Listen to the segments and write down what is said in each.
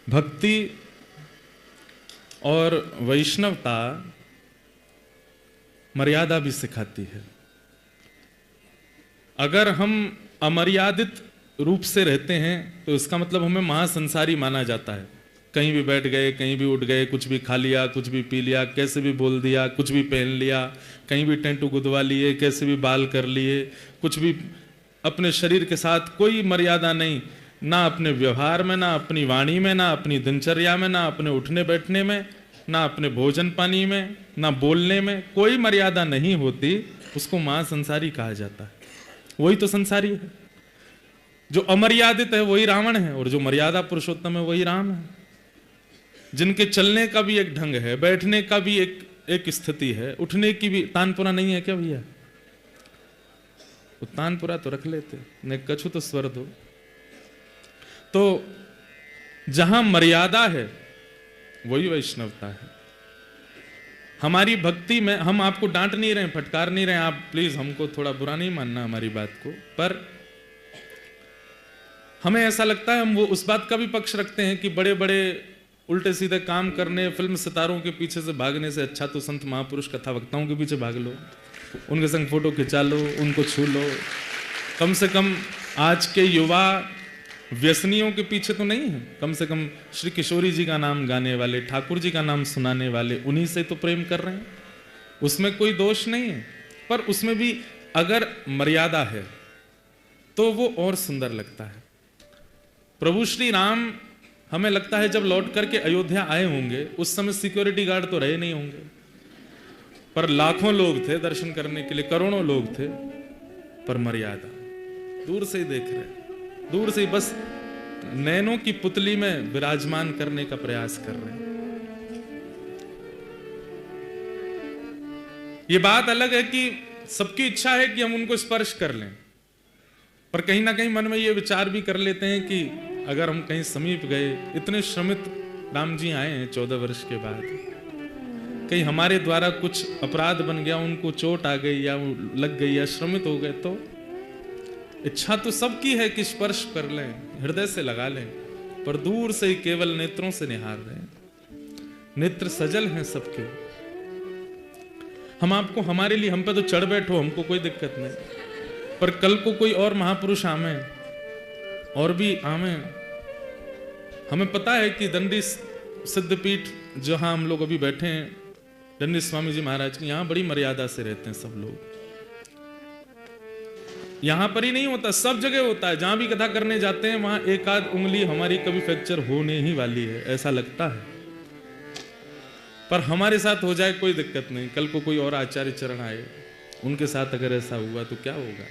भक्ति और वैष्णवता मर्यादा भी सिखाती है। अगर हम अमर्यादित रूप से रहते हैं तो इसका मतलब हमें महासंसारी माना जाता है। कहीं भी बैठ गए, कहीं भी उठ गए, कुछ भी खा लिया, कुछ भी पी लिया, कैसे भी बोल दिया, कुछ भी पहन लिया, कहीं भी टेंटू गुदवा लिए, कैसे भी बाल कर लिए, कुछ भी अपने शरीर के साथ कोई मर्यादा नहीं, ना अपने व्यवहार में, ना अपनी वाणी में, ना अपनी दिनचर्या में, ना अपने उठने बैठने में, ना अपने भोजन पानी में, ना बोलने में, कोई मर्यादा नहीं होती, उसको महासंसारी कहा जाता है। वही तो संसारी है। जो अमर्यादित है वही रावण है, और जो मर्यादा पुरुषोत्तम है वही राम है। जिनके चलने का भी एक ढंग है, बैठने का भी एक स्थिति है, उठने की भी। तानपुरा नहीं है क्या भैया? तानपुरा तो रख लेते, ने कछु तो स्वर दो। तो जहां मर्यादा है वही वैष्णवता है। हमारी भक्ति में हम आपको डांट नहीं रहे, फटकार नहीं रहे, आप प्लीज हमको थोड़ा बुरा नहीं मानना हमारी बात को, पर हमें ऐसा लगता है, हम वो उस बात का भी पक्ष रखते हैं कि बड़े बड़े उल्टे सीधे काम करने, फिल्म सितारों के पीछे से भागने से अच्छा तो संत महापुरुष कथा वक्ताओं के पीछे भाग लो, उनके संग फोटो खिंचा लो, उनको छू लो। कम से कम आज के युवा व्यसनियों के पीछे तो नहीं है, कम से कम श्री किशोरी जी का नाम गाने वाले, ठाकुर जी का नाम सुनाने वाले, उन्हीं से तो प्रेम कर रहे हैं। उसमें कोई दोष नहीं है, पर उसमें भी अगर मर्यादा है तो वो और सुंदर लगता है। प्रभु श्री राम, हमें लगता है जब लौट करके अयोध्या आए होंगे उस समय सिक्योरिटी गार्ड तो रहे नहीं होंगे, पर लाखों लोग थे दर्शन करने के लिए, करोड़ों लोग थे, पर मर्यादा। दूर से ही देख रहे, दूर से ही बस नैनों की पुतली में विराजमान करने का प्रयास कर रहे हैं। ये बात अलग है कि सबकी इच्छा है कि हम उनको स्पर्श कर लें, पर कहीं ना कहीं मन में ये विचार भी कर लेते हैं कि अगर हम कहीं समीप गए, इतने श्रमित राम जी आए हैं 14 वर्ष के बाद, कहीं हमारे द्वारा कुछ अपराध बन गया, उनको चोट आ गई या लग गई या श्रमित हो गए, तो इच्छा तो सबकी है कि स्पर्श कर लें, हृदय से लगा लें, पर दूर से ही केवल नेत्रों से निहार रहे हैं। नेत्र सजल हैं सबके। हम आपको, हमारे लिए, हम पे तो चढ़ बैठो, हमको कोई दिक्कत नहीं, पर कल को कोई और महापुरुष आवे और भी आवे। हमें पता है कि दंडी सिद्धपीठ जहां हम लोग अभी बैठे हैं, दंडी स्वामी जी महाराज की, यहां बड़ी मर्यादा से रहते हैं सब लोग। यहां पर ही नहीं होता, सब जगह होता है। जहां भी कथा करने जाते हैं वहां एक आध उंगली हमारी कभी फ्रैक्चर होने ही वाली है, ऐसा लगता है, पर हमारे साथ हो जाए कोई दिक्कत नहीं। कल को कोई और आचार्य चरण आए, उनके साथ अगर ऐसा हुआ तो क्या होगा?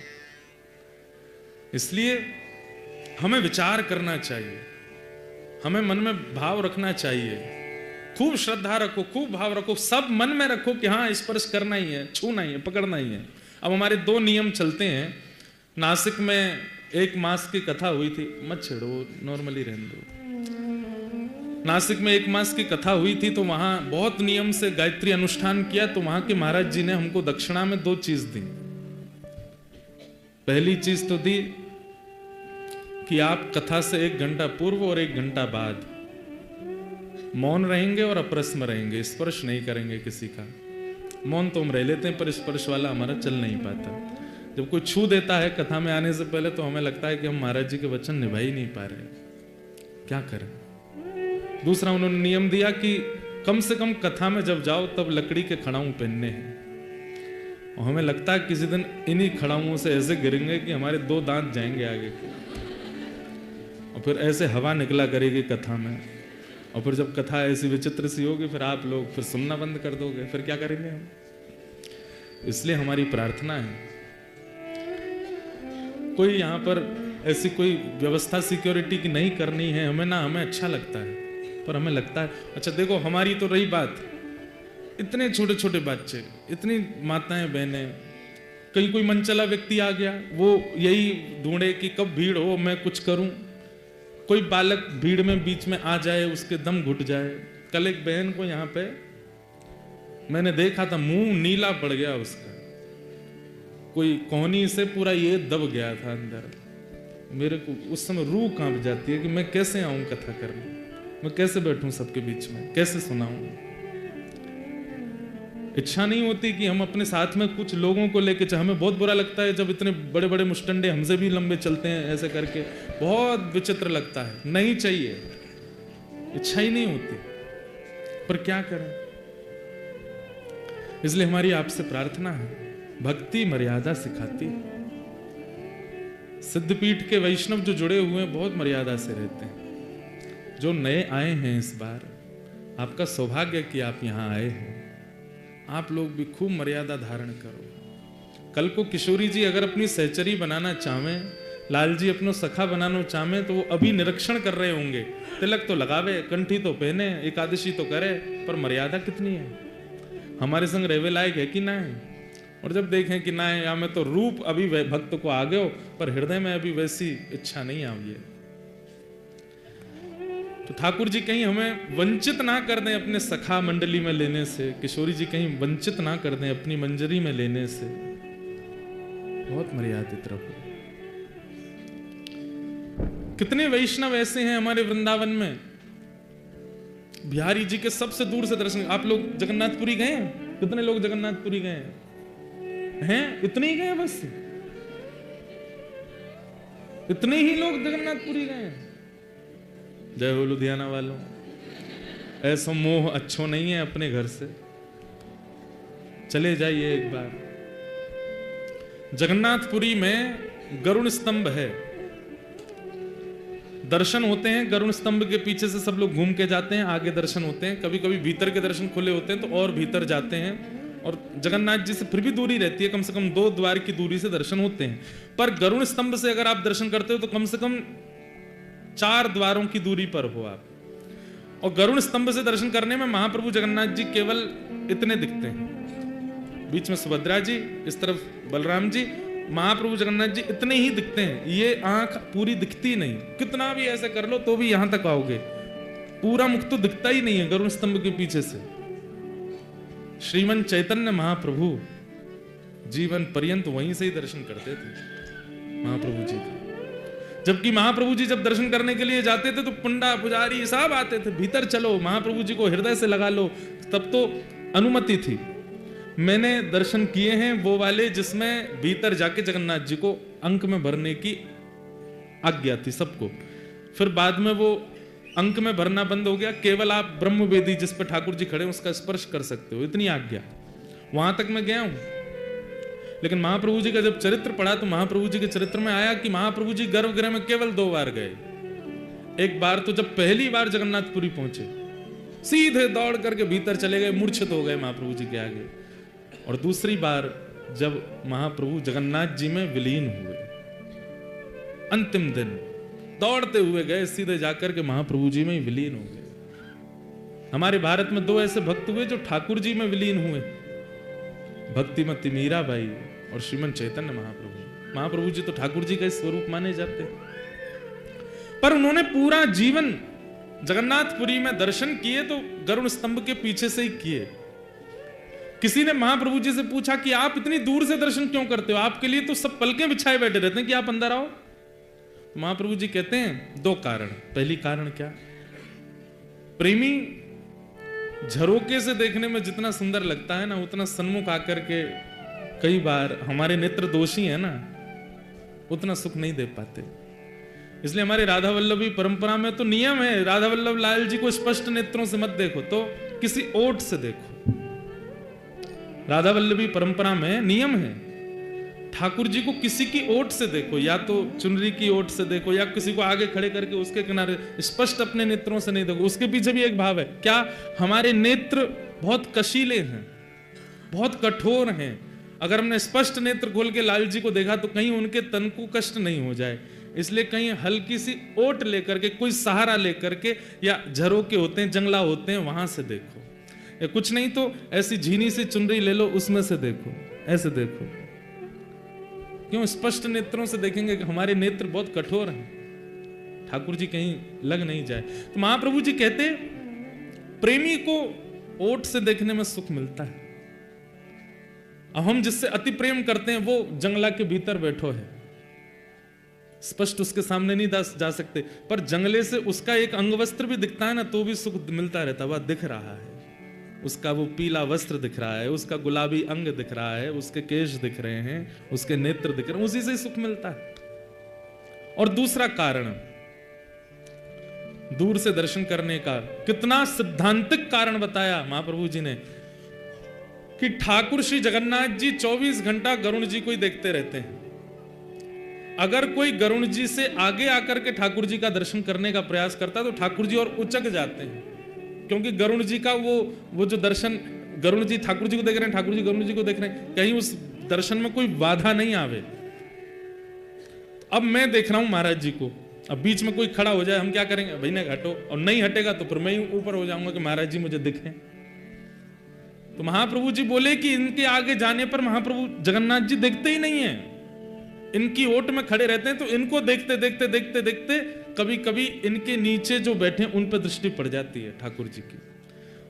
इसलिए हमें विचार करना चाहिए, हमें मन में भाव रखना चाहिए, खूब श्रद्धा रखो, खूब भाव रखो, सब मन में रखो कि हाँ स्पर्श करना ही है, छूना ही है, पकड़ना ही है। अब हमारे 2 नियम चलते हैं। नासिक में 1 मास की कथा हुई थी, मत छेड़ो, नॉर्मली रहने दो। नासिक में 1 मास की कथा हुई थी, तो वहां बहुत नियम से गायत्री अनुष्ठान किया। तो वहां के महाराज जी ने हमको दक्षिणा में 2 चीज दी। पहली चीज तो दी कि आप कथा से 1 घंटा पूर्व और 1 घंटा बाद मौन रहेंगे और अप्रश्न रहेंगे, स्पर्श नहीं करेंगे किसी का। मौन तो हम रह लेते हैं, पर स्पर्श वाला हमारा चल नहीं पाता। जब कोई छू देता है कथा में आने से पहले, तो हमें लगता है कि हम महाराज जी के वचन निभा ही नहीं पा रहे, क्या करें। दूसरा उन्होंने नियम दिया कि कम से कम कथा में जब जाओ तब लकड़ी के खड़ाऊ पहनने हैं। और हमें लगता है किसी दिन इन्हीं खड़ाऊं से ऐसे गिरेंगे कि हमारे 2 दांत जाएंगे आगे के, और फिर ऐसे हवा निकला करेगी कथा में, और फिर जब कथा ऐसी विचित्र सी होगी, फिर आप लोग फिर सुनना बंद कर दोगे, फिर क्या करेंगे हम। इसलिए हमारी प्रार्थना है, कोई यहाँ पर ऐसी कोई व्यवस्था सिक्योरिटी की नहीं करनी है हमें ना, हमें अच्छा लगता है, पर हमें लगता है अच्छा देखो, हमारी तो रही बात, इतने छोटे छोटे बच्चे, इतनी माताएं बहनें, कहीं कोई मनचला व्यक्ति आ गया, वो यही ढूंढे कि कब भीड़ हो मैं कुछ करूं। कोई बालक भीड़ में बीच में आ जाए, उसके दम घुट जाए। कल एक बहन को यहाँ पे मैंने देखा था मुंह नीला पड़ गया उसका, कोई कोहनी से पूरा ये दब गया था अंदर। मेरे को उस समय रूह कांप जाती है कि मैं कैसे आऊं कथा करने, मैं कैसे बैठूं सबके बीच में, कैसे सुनाऊं। इच्छा नहीं होती कि हम अपने साथ में कुछ लोगों को लेके, हमें बहुत बुरा लगता है जब इतने बड़े बड़े मुस्टंडे हमसे भी लंबे चलते हैं ऐसे करके, बहुत विचित्र लगता है। नहीं चाहिए, इच्छा ही नहीं होती, पर क्या करें। इसलिए हमारी आपसे प्रार्थना है, भक्ति मर्यादा सिखाती है। सिद्धपीठ के वैष्णव जो जुड़े हुए हैं बहुत मर्यादा से रहते हैं। जो नए आए हैं इस बार, आपका सौभाग्य कि आप यहां आए हैं। आप लोग भी खूब मर्यादा धारण करो। कल को किशोरी जी अगर अपनी सहचरी बनाना चाहें, लाल जी अपनो सखा बनाना चाहें, तो वो अभी निरीक्षण कर रहे होंगे। तिलक तो लगावे, कंठी तो पहने, एकादशी तो करे, पर मर्यादा कितनी है, हमारे संग रहवे लायक है कि ना है। और जब देखें कि ना है, या में तो रूप अभी भक्त को आ गयो, पर हृदय में अभी वैसी इच्छा नहीं आई है। तो ठाकुर जी कहीं हमें वंचित ना कर दें अपने सखा मंडली में लेने से, किशोरी जी कहीं वंचित ना कर दें अपनी मंजरी में लेने से। बहुत मर्यादित रहो। कितने वैष्णव ऐसे हैं हमारे वृंदावन में, बिहारी जी के सबसे दूर से दर्शन। आप लोग जगन्नाथपुरी गए हैं? कितने लोग जगन्नाथपुरी गए हैं? इतने ही गए बस, इतने ही लोग जगन्नाथपुरी गए हैं। जय हो लुधियाना वालों, ऐसा मोह अच्छो नहीं है अपने घर से। चले जाइए एक बार। जगन्नाथपुरी में गरुड़ स्तंभ है, दर्शन होते हैं। गरुड़ स्तंभ के पीछे से सब लोग घूम के जाते हैं, आगे दर्शन होते हैं। कभी कभी भीतर के दर्शन खुले होते हैं तो और भीतर जाते हैं। और जगन्नाथ जी से फिर भी दूरी रहती है, कम से कम 2 द्वार की दूरी से दर्शन होते हैं। पर गरुड़ स्तंभ से अगर आप दर्शन करते हो तो कम से कम 4 द्वारों की दूरी पर हो आप। और गरुड़ स्तंभ से दर्शन करने में महाप्रभु जगन्नाथ जी केवल इतने दिखते हैं, बीच में सुभद्रा जी, इस तरफ बलराम जी, महाप्रभु जगन्नाथ जी इतने ही दिखते हैं। ये आंख पूरी दिखती नहीं, कितना भी ऐसे कर लो तो भी यहां तक आओगे, पूरा मुख तो दिखता ही नहीं है गरुड़ स्तंभ के पीछे से। श्रीमन चैतन्य महाप्रभु जीवन पर्यंत वहीं से ही दर्शन करते थे महाप्रभु जी का। जबकि महाप्रभु जी जब दर्शन करने के लिए जाते थे तो पंडा पुजारी सब आते थे, भीतर चलो महाप्रभु जी को हृदय से लगा लो, तब तो अनुमति थी। मैंने दर्शन किए हैं वो वाले जिसमें भीतर जाके जगन्नाथ जी को अंक में भरने की आज्ञा थी सबको। फिर बाद में वो अंक में भरना बंद हो गया, केवल आप ब्रह्म वेदी जिस पर ठाकुर जी खड़े उसका स्पर्श कर सकते हो, इतनी आज्ञा। वहां तक मैं गया हूं। लेकिन महाप्रभु जी का जब चरित्र पढ़ा तो महाप्रभु जी के चरित्र में आया कि महाप्रभु जी गर्भगृह में केवल 2 बार गए। एक बार तो जब पहली बार जगन्नाथपुरी पहुंचे, सीधे दौड़ करके भीतर चले गए, मूर्छित हो गए महाप्रभु जी के आगे। और दूसरी बार जब महाप्रभु जगन्नाथ जी में विलीन हुए, अंतिम दिन दौड़ते हुए गए, सीधे जाकर के महाप्रभु जी में विलीन हो गए। हमारे भारत में 2 ऐसे भक्त हुए जो ठाकुर जी में विलीन हुए, भक्तिमती मीराबाई और श्रीमन चैतन्य महाप्रभु। महाप्रभु जी तो ठाकुर जी का स्वरूप माने जाते हैं, पर उन्होंने पूरा जीवन जगन्नाथपुरी में दर्शन किए तो गरुड़ स्तंभ के पीछे से ही किए। किसी ने महाप्रभु जी से पूछा कि आप इतनी दूर से दर्शन क्यों करते हो, आपके लिए तो सब पलकें बिछाए बैठे रहते हैं कि आप अंदर आओ। तो महाप्रभु जी कहते हैं 2 कारण। पहली कारण क्या, प्रेमी झरोके से देखने में जितना सुंदर लगता है ना, उतना सन्मुख आकर के कई बार हमारे नेत्र दोषी है ना, उतना सुख नहीं दे पाते। इसलिए हमारे राधा वल्लभी परंपरा में तो नियम है, राधा वल्लभ लाल जी को स्पष्ट नेत्रों से मत देखो, तो किसी ओट से देखो। राधा वल्लभी परंपरा में नियम है, ठाकुर जी को किसी की ओट से देखो, या तो चुनरी की ओट से देखो, या किसी को आगे खड़े करके उसके किनारे, स्पष्ट अपने नेत्रों से नहीं देखो। उसके पीछे भी एक भाव है, क्या हमारे नेत्र बहुत कशीले हैं, बहुत कठोर हैं। अगर हमने स्पष्ट नेत्र खोल के लाल जी को देखा तो कहीं उनके तन को कष्ट नहीं हो जाए, इसलिए कहीं हल्की सी ओट लेकर के, कोई सहारा लेकर के, या झरोके होते हैं, जंगला होते हैं, वहां से देखो। या कुछ नहीं तो ऐसी झीनी सी चुनरी ले लो, उसमें से देखो, ऐसे देखो। क्यों? स्पष्ट नेत्रों से देखेंगे कि हमारे नेत्र बहुत कठोर हैं, ठाकुर जी कहीं लग नहीं जाए। तो महाप्रभु जी कहते प्रेमी को ओट से देखने में सुख मिलता है। अब हम जिससे अति प्रेम करते हैं वो जंगला के भीतर बैठो है, स्पष्ट उसके सामने नहीं जा सकते, पर जंगले से उसका एक अंगवस्त्र भी दिखता है ना, तो भी सुख मिलता रहता है। वह दिख रहा है, उसका वो पीला वस्त्र दिख रहा है, उसका गुलाबी अंग दिख रहा है, उसके केश दिख रहे हैं, उसके नेत्र दिख रहे हैं, उसी से ही सुख मिलता है। और दूसरा कारण, दूर से दर्शन करने का कितना सिद्धांतिक कारण बताया महाप्रभु जी ने कि ठाकुर श्री जगन्नाथ जी 24 घंटा गरुण जी को ही देखते रहते हैं। अगर कोई गरुण जी से आगे आकर के ठाकुर जी का दर्शन करने का प्रयास करता है तो ठाकुर जी और उचक जाते हैं, क्योंकि गरुण जी का वो जो दर्शन, गरुण जी ठाकुर जी को देख रहे हैं, ठाकुर जी गरुण जी को देख रहे हैं, कहीं उस दर्शन में कोई बाधा नहीं आवे। अब मैं देख रहा हूं महाराज जी को, अब बीच में कोई खड़ा हो जाए, हम क्या करेंगे, भाई ने हटो, और नहीं हटेगा तो फिर मैं ही ऊपर हो जाऊंगा कि महाराज जी मुझे दिखें। तो महाप्रभु जी बोले कि इनके आगे जाने पर महाप्रभु जगन्नाथ जी देखते ही नहीं है, इनकी ओट में खड़े रहते हैं, तो इनको देखते देखते देखते देखते कभी कभी इनके नीचे जो बैठे उन पर दृष्टि पड़ जाती है ठाकुर जी की।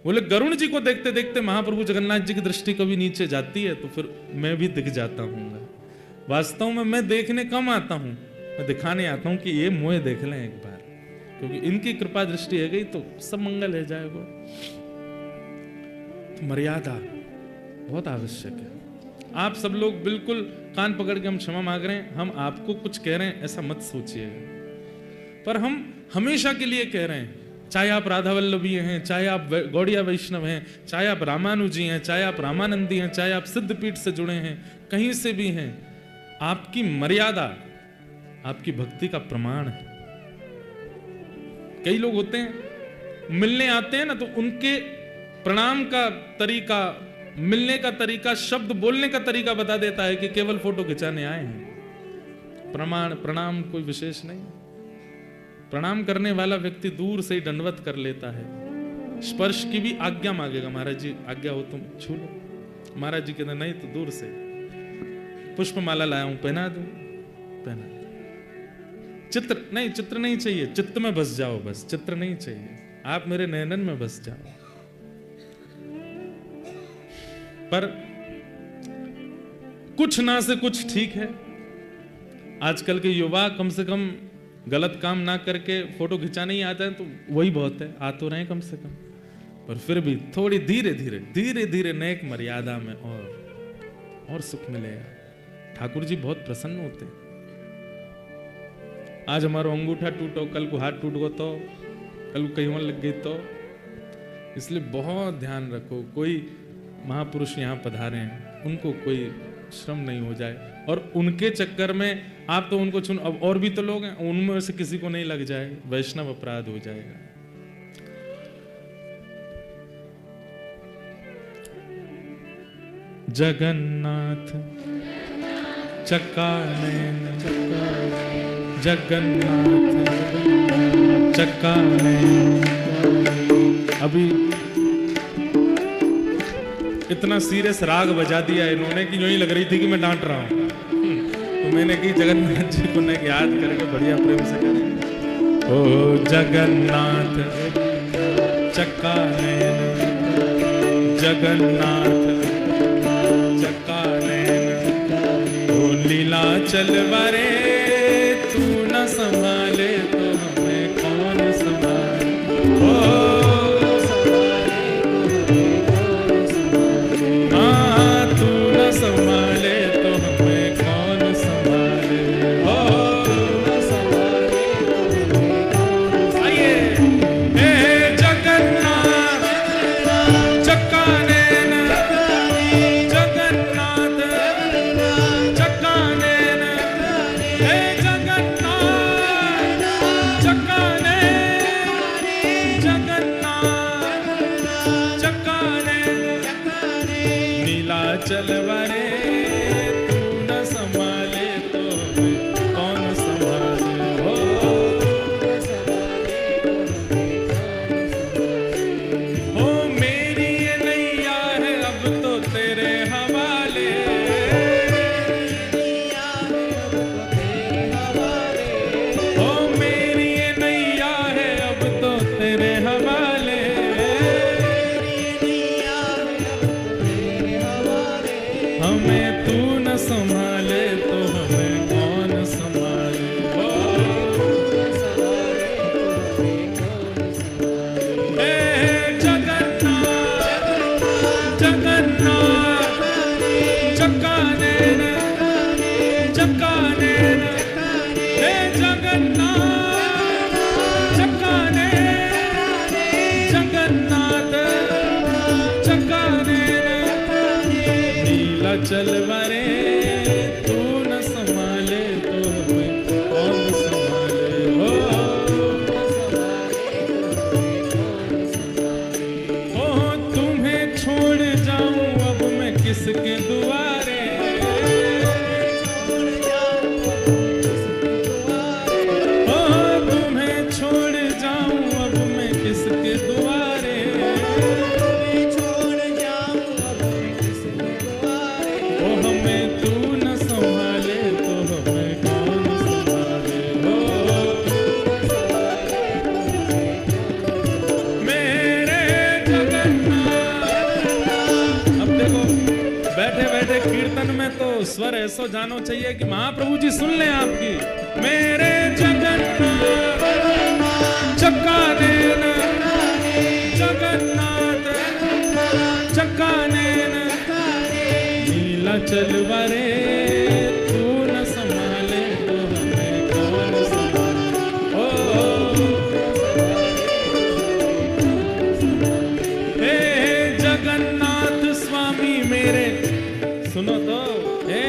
बोले गरुण जी को देखते देखते महाप्रभु जगन्नाथ जी की दृष्टि कभी नीचे जाती है तो फिर मैं भी दिख जाता हूँ। वास्तव में मैं देखने कम आता हूँ, मैं दिखाने आता हूँ कि ये मोह देख लें एक बार, क्योंकि इनकी कृपा दृष्टि है गई तो सब मंगल है जाएगा। तो मर्यादा बहुत आवश्यक है। आप सब लोग बिल्कुल कान पकड़ के हम क्षमा मांग रहे हैं, हम आपको कुछ कह रहे हैं ऐसा मत सोचिएगा, पर हम हमेशा के लिए कह रहे हैं, चाहे आप राधा वल्लभी हैं, चाहे आप गौड़िया वैष्णव हैं, चाहे आप रामानुजी हैं, चाहे आप रामानंदी हैं, चाहे आप सिद्धपीठ से जुड़े हैं, कहीं से भी हैं, आपकी मर्यादा आपकी भक्ति का प्रमाण है। कई लोग होते हैं मिलने आते हैं ना, तो उनके प्रणाम का तरीका, मिलने का तरीका, शब्द बोलने का तरीका बता देता है कि केवल फोटो खिंचाने आए हैं। प्रणाम कोई विशेष नहीं। प्रणाम करने वाला व्यक्ति दूर से ही दंडवत कर लेता है, स्पर्श की भी आज्ञा मांगेगा, महाराज जी आज्ञा हो तुम छू लो। महाराज जी कहते नहीं तो दूर से पुष्पमाला लाया हूं, पहना दूं, पहना दूं। चित्र नहीं चाहिए, चित्त में बस जाओ, बस चित्र नहीं चाहिए, आप मेरे नयनन में बस जाओ। पर कुछ ना से कुछ ठीक है। आजकल के युवा कम से कम गलत काम ना करके फोटो खिंचाने ही आता है तो वही बहुत है, आ तो रहे कम से कम, पर फिर भी थोड़ी धीरे धीरे नेक मर्यादा में और सुख मिलेगा। ठाकुर जी बहुत प्रसन्न होते हैं। आज हमारा अंगूठा टूटो, कल को हाथ टूट गो तो, कल को कहीं और लग गई तो, इसलिए बहुत ध्यान रखो। कोई महापुरुष यहाँ पधारे हैं, उनको कोई श्रम नहीं हो जाए, और उनके चक्कर में आप तो उनको चुन, अब और भी तो लोग हैं, उनमें से किसी को नहीं लग जाए, वैष्णव अपराध हो जाएगा। जगन्नाथ चक्कानयन, जगन्नाथ चक्कानयन। अभी इतना सीरियस राग बजा दिया इन्होंने कि यूं ही लग रही थी कि मैं डांट रहा हूं, तो मैंने की जगन्नाथ जी को याद करके बढ़िया प्रेम से करें। ओ जगन्नाथ चक्कानयन, जगन्नाथ चक्कानयन, ओ लीला चलवारे तू न संभाले तो हमें कौन संभाले। ओ संभाले तो हमें कौन संभाले। आइए हे जगन्नाथ चक्कानयन, जगन्नाथ चक्कानयन, हे जगन्नाथ चक्कानयन, जगन्नाथ चक्कानयन, नीला चलवारे तू न संभाले तो कौन संभाले। हो मेरी ये नैया है अब तो तेरे हवाले, हो मेरी ये नैया है अब तो तेरे हवाले। हमें तू न संभाले तो हमें कौन संभाले। चलवारे तू न संभाले तो हमें कौन संभाले। हो तुम्हें छोड़ जाऊं अब मैं किसके दुआरे। हो तुम्हें छोड़ जाऊं अब मैं किसके दुआरे। कीर्तन में तो स्वर ऐसा जानो चाहिए कि महाप्रभु जी सुन लें आपकी। मेरे जगन्नाथ चक्का नैन, जगन्नाथ चक्का नैन, नीला चलवारे तू न संभाले तो हमें कौन संभाले। हे जगन्नाथ स्वामी मेरे, सुनो तो, हे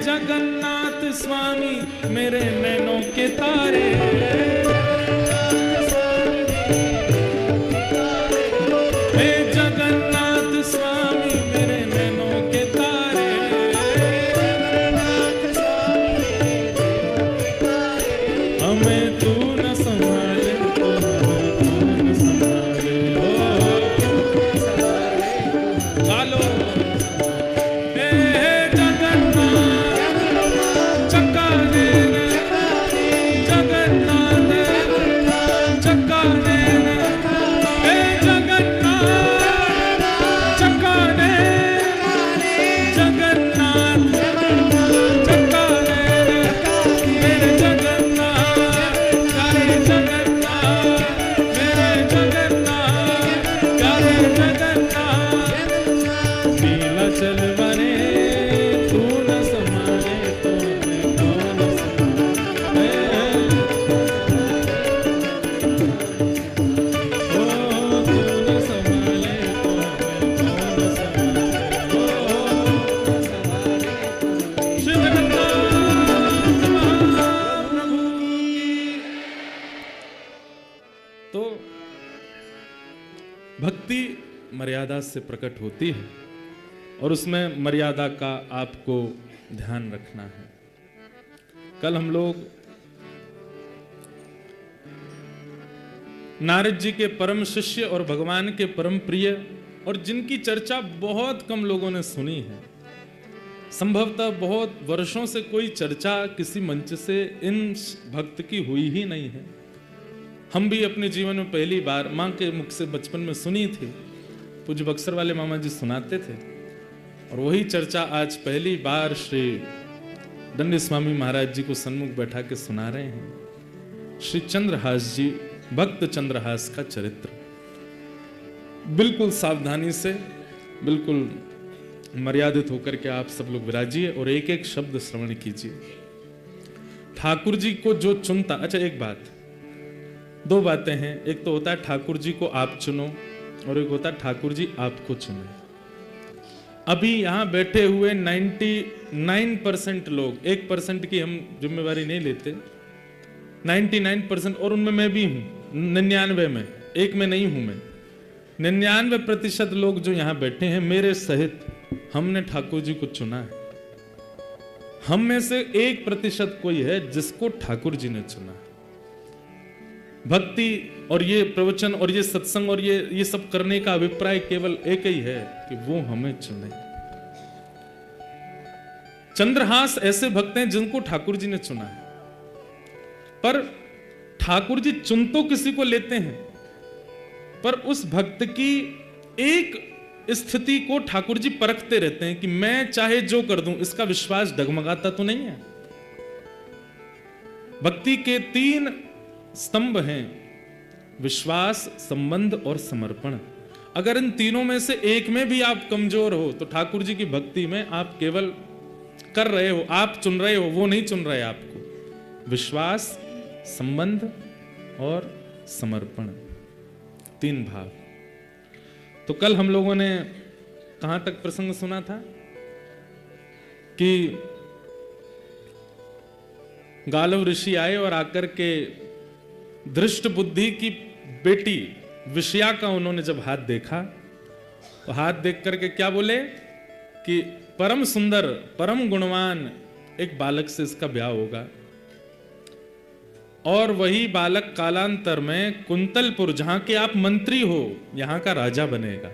जगन्नाथ स्वामी मेरे नैनों के तारे। हे जगन्नाथ स्वामी मेरे नैनों के तारे। हमें तू न संभाले तो हमें कौन संभाले। गालो भक्ति मर्यादा से प्रकट होती है और उसमें मर्यादा का आपको ध्यान रखना है। कल हम लोग नारद जी के परम शिष्य और भगवान के परम प्रिय और जिनकी चर्चा बहुत कम लोगों ने सुनी है, संभवतः बहुत वर्षों से कोई चर्चा किसी मंच से इन भक्त की हुई ही नहीं है। हम भी अपने जीवन में पहली बार माँ के मुख से बचपन में सुनी थी, पूज्य बक्सर वाले मामा जी सुनाते थे, और वही चर्चा आज पहली बार श्री दंडी स्वामी महाराज जी को सन्मुख बैठा के सुना रहे हैं। श्री चंद्रहास जी, भक्त चंद्रहास का चरित्र बिल्कुल सावधानी से, बिल्कुल मर्यादित होकर के आप सब लोग विराजिए और एक एक शब्द श्रवण कीजिए। ठाकुर जी को जो चुनता, अच्छा एक बात, दो बातें हैं, एक तो होता है ठाकुर जी को आप चुनो और एक होता है ठाकुर जी आपको चुने। अभी यहां बैठे हुए 99% लोग, 1% की हम जिम्मेवारी नहीं लेते, 99%, और उनमें मैं भी हूं, 99 में, एक में नहीं हूं मैं, 99% लोग जो यहां बैठे हैं मेरे सहित, हमने ठाकुर जी को चुना है। हम में से 1% कोई है जिसको ठाकुर जी ने चुना। भक्ति और ये प्रवचन और ये सत्संग और ये सब करने का अभिप्राय केवल एक ही है कि वो हमें चुने। चंद्रहास ऐसे भक्त हैं जिनको ठाकुर जी ने चुना है, पर ठाकुर जी चुन तो किसी को लेते हैं, पर उस भक्त की एक स्थिति को ठाकुर जी परखते रहते हैं कि मैं चाहे जो कर दूं, इसका विश्वास डगमगाता तो नहीं है। भक्ति के 3 स्तंभ हैं, विश्वास, संबंध और समर्पण। अगर इन तीनों में से एक में भी आप कमजोर हो तो ठाकुर जी की भक्ति में आप केवल कर रहे हो, आप चुन रहे हो, वो नहीं चुन रहे आपको। विश्वास, संबंध और समर्पण, 3 भाव। तो कल हम लोगों ने कहां तक प्रसंग सुना था कि गालव ऋषि आए और आकर के दृष्ट बुद्धि की बेटी विषया का उन्होंने जब हाथ देखा तो हाथ देख करके क्या बोले कि परम सुंदर, परम गुणवान एक बालक से इसका ब्याह होगा और वही बालक कालांतर में कुंतलपुर, जहां के आप मंत्री हो, यहां का राजा बनेगा।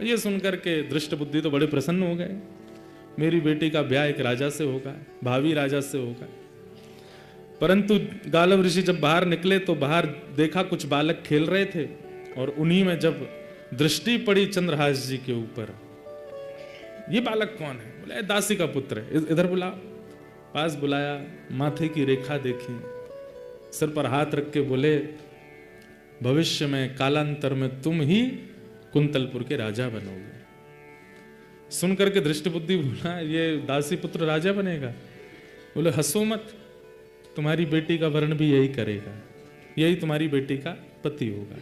ये सुनकर के दृष्ट बुद्धि तो बड़े प्रसन्न हो गए, मेरी बेटी का ब्याह एक राजा से होगा, भावी राजा से होगा। परंतु गालव ऋषि जब बाहर निकले तो बाहर देखा कुछ बालक खेल रहे थे और उन्हीं में जब दृष्टि पड़ी चंद्रहास जी के ऊपर, ये बालक कौन है? बोले दासी का पुत्र है, इधर बुलाओ। पास बुलाया, माथे की रेखा देखी, सिर पर हाथ रख के बोले भविष्य में कालांतर में तुम ही कुंतलपुर के राजा बनोगे। सुनकर के दृष्ट बुद्धि बोला ये दासी पुत्र राजा बनेगा? बोले हंसो मत, तुम्हारी बेटी का वर्ण भी यही करेगा, यही तुम्हारी बेटी का पति होगा।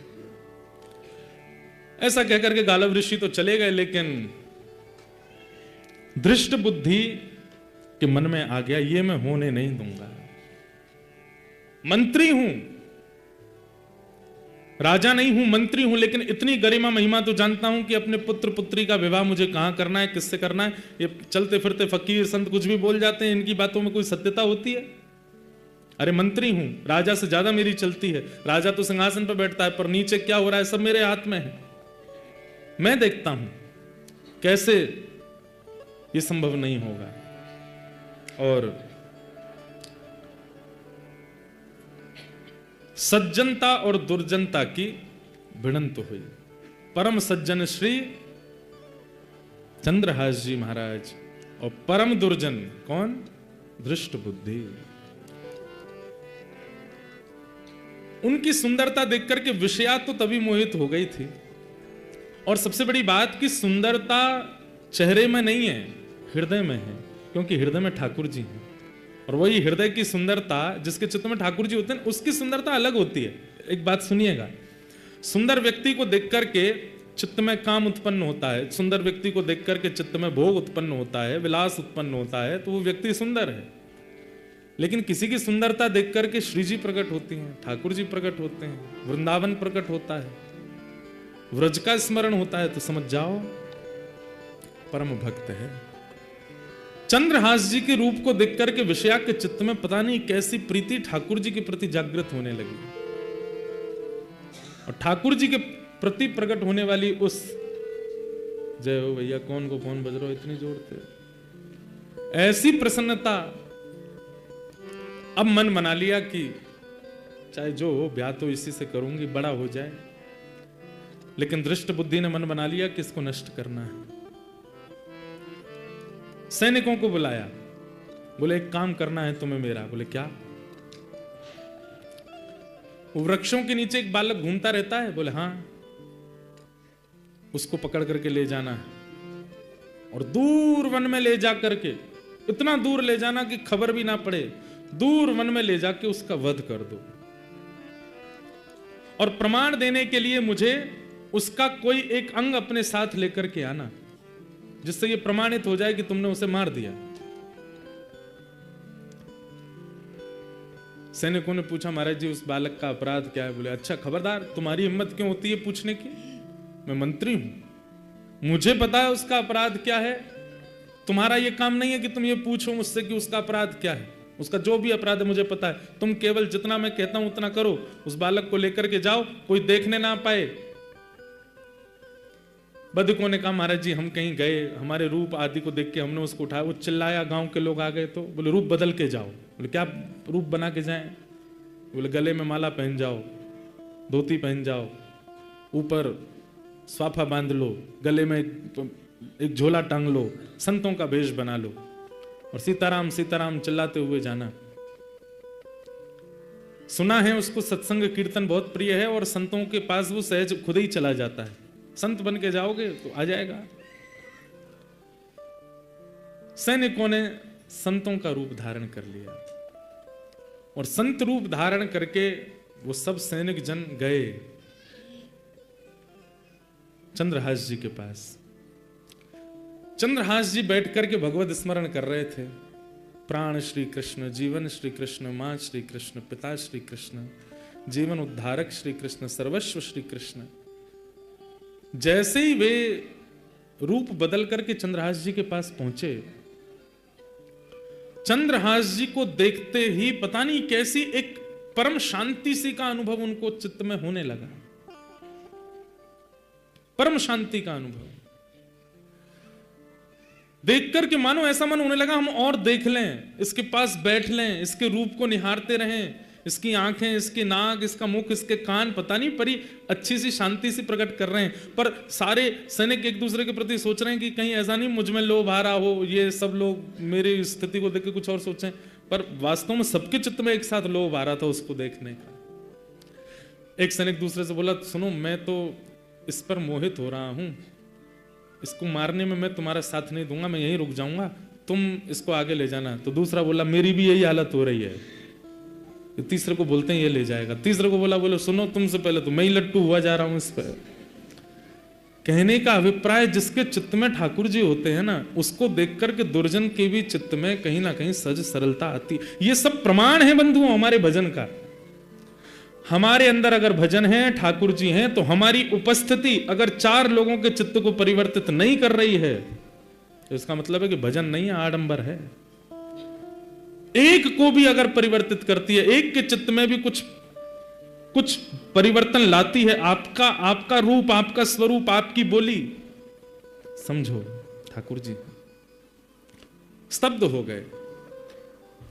ऐसा कहकर के गालव ऋषि तो चले गए, लेकिन दृष्ट बुद्धि के मन में आ गया ये मैं होने नहीं दूंगा। मंत्री हूं, राजा नहीं हूं, मंत्री हूं, लेकिन इतनी गरिमा महिमा तो जानता हूं कि अपने पुत्र पुत्री का विवाह मुझे कहां करना है, किससे करना है। ये चलते फिरते फकीर संत कुछ भी बोल जाते हैं, इनकी बातों में कोई सत्यता होती है? अरे मंत्री हूं, राजा से ज्यादा मेरी चलती है। राजा तो सिंहासन पर बैठता है, पर नीचे क्या हो रहा है सब मेरे हाथ में है, मैं देखता हूं। कैसे ये संभव नहीं होगा। और सज्जनता और दुर्जनता की भिड़ंत हुई। परम सज्जन श्री चंद्रहास जी महाराज और परम दुर्जन कौन? दृष्ट बुद्धि। उनकी सुंदरता देख करके विषया तो तभी मोहित हो गई थी। और सबसे बड़ी बात कि सुंदरता चेहरे में नहीं है, हृदय में है, क्योंकि हृदय में ठाकुर जी हैं। और वही हृदय की सुंदरता जिसके चित्त में ठाकुर जी होते हैं, उसकी सुंदरता अलग होती है। एक बात सुनिएगा, सुंदर व्यक्ति को देख करके चित्त में काम उत्पन्न होता है, सुंदर व्यक्ति को देख करके चित्त में भोग उत्पन्न होता है, विलास उत्पन्न होता है, तो वो व्यक्ति सुंदर है। लेकिन किसी की सुंदरता देख करके श्री जी प्रकट होती हैं, ठाकुर जी प्रकट होते हैं, वृंदावन प्रकट होता है, व्रज का स्मरण होता है, तो समझ जाओ परम भक्त है। चंद्रहास जी के रूप को देख करके विषया के चित्त में पता नहीं कैसी प्रीति ठाकुर जी के प्रति जागृत होने लगी। और ठाकुर जी के प्रति प्रकट होने वाली उस, जय हो भैया, कौन को फोन बज रहा हो इतनी जोर से, ऐसी प्रसन्नता, अब मन बना लिया कि चाहे जो हो ब्याह तो इसी से करूंगी, बड़ा हो जाए। लेकिन दृष्ट बुद्धि ने मन बना लिया कि इसको नष्ट करना है। सैनिकों को बुलाया, बोले एक काम करना है तुम्हें मेरा। बोले क्या? वृक्षों के नीचे एक बालक घूमता रहता है। बोले हाँ, उसको पकड़ करके ले जाना है और दूर वन में ले जा करके, इतना दूर ले जाना कि खबर भी ना पड़े, दूर वन में ले जाके उसका वध कर दो। और प्रमाण देने के लिए मुझे उसका कोई एक अंग अपने साथ लेकर के आना, जिससे यह प्रमाणित हो जाए कि तुमने उसे मार दिया। सैनिकों ने पूछा महाराज जी उस बालक का अपराध क्या है? बोले अच्छा खबरदार, तुम्हारी हिम्मत क्यों होती है पूछने की? मैं मंत्री हूं, मुझे पता है उसका अपराध क्या है। तुम्हारा यह काम नहीं है कि तुम ये पूछो मुझसे कि उसका अपराध क्या है। उसका जो भी अपराध है मुझे पता है। तुम केवल जितना मैं कहता हूं उतना करो, उस बालक को लेकर के जाओ, कोई देखने ना पाए। बदकों ने कहा महाराज जी हम कहीं गए, हमारे रूप आदि को देख के हमने उसको उठाया, वो चिल्लाया, गांव के लोग आ गए तो बोले रूप बदल के जाओ। बोले क्या रूप बना के जाएं? बोले गले में माला पहन जाओ, धोती पहन जाओ, ऊपर स्वाफा बांध लो, गले में एक झोला टांग लो, संतों का भेष बना लो और सीताराम सीताराम चिल्लाते हुए जाना। सुना है उसको सत्संग कीर्तन बहुत प्रिय है और संतों के पास वो सहज खुद ही चला जाता है। संत बन के जाओगे तो आ जाएगा। सैनिकों ने संतों का रूप धारण कर लिया और संत रूप धारण करके वो सब सैनिक जन गए चंद्रहास जी के पास। चंद्रहास जी बैठ करके भगवत स्मरण कर रहे थे। प्राण श्री कृष्ण, जीवन श्री कृष्ण, मां श्री कृष्ण, पिता श्री कृष्ण, जीवन उद्धारक श्री कृष्ण, सर्वस्व श्री कृष्ण। जैसे ही वे रूप बदल करके चंद्रहास जी के पास पहुंचे, चंद्रहास जी को देखते ही पता नहीं कैसी एक परम शांति सी का अनुभव उनको चित्त में होने लगा। परम शांति का अनुभव देख करके मानो ऐसा मन होने लगा हम और देख लें, इसके पास बैठ लें, इसके रूप को निहारते रहें, इसकी आंखें, इसके नाक, इसका मुख, इसके कान, पता नहीं परी अच्छी सी शांति सी प्रकट कर रहे हैं। पर सारे सैनिक एक दूसरे के प्रति सोच रहे हैं कि कहीं ऐसा नहीं मुझ में लोभ आ रहा हो, ये सब लोग मेरी स्थिति को देख के कुछ और सोचें। पर वास्तव में सबके चित्त में एक साथ लोभ आ रहा था उसको देखने का। एक सैनिक दूसरे से बोला, सुनो मैं तो इस पर मोहित हो रहा हूं, इसको मारने में मैं तुम्हारा साथ नहीं दूंगा, मैं यहीं रुक जाऊंगा, तुम इसको आगे ले जाना। तो दूसरा बोला, मेरी भी यही हालत हो रही है। तीसरे को बोलते हैं ये ले जाएगा। तीसरे को बोला, बोलो सुनो तुमसे पहले तो मैं ही लट्टू हुआ जा रहा हूं इस पर। कहने का अभिप्राय जिसके चित्त में ठाकुर जी होते हैं ना, उसको देख करके दुर्जन के भी चित्त में कहीं ना कहीं सहज सरलता आती। ये सब प्रमाण है बंधुओं हमारे भजन का। हमारे अंदर अगर भजन है, ठाकुर जी हैं, तो हमारी उपस्थिति अगर 4 लोगों के चित्त को परिवर्तित नहीं कर रही है तो इसका मतलब है कि भजन नहीं है, आडंबर है। एक को भी अगर परिवर्तित करती है, एक के चित्त में भी कुछ परिवर्तन लाती है, आपका रूप, आपका स्वरूप, आपकी बोली, समझो ठाकुर जी स्तब्ध हो गए।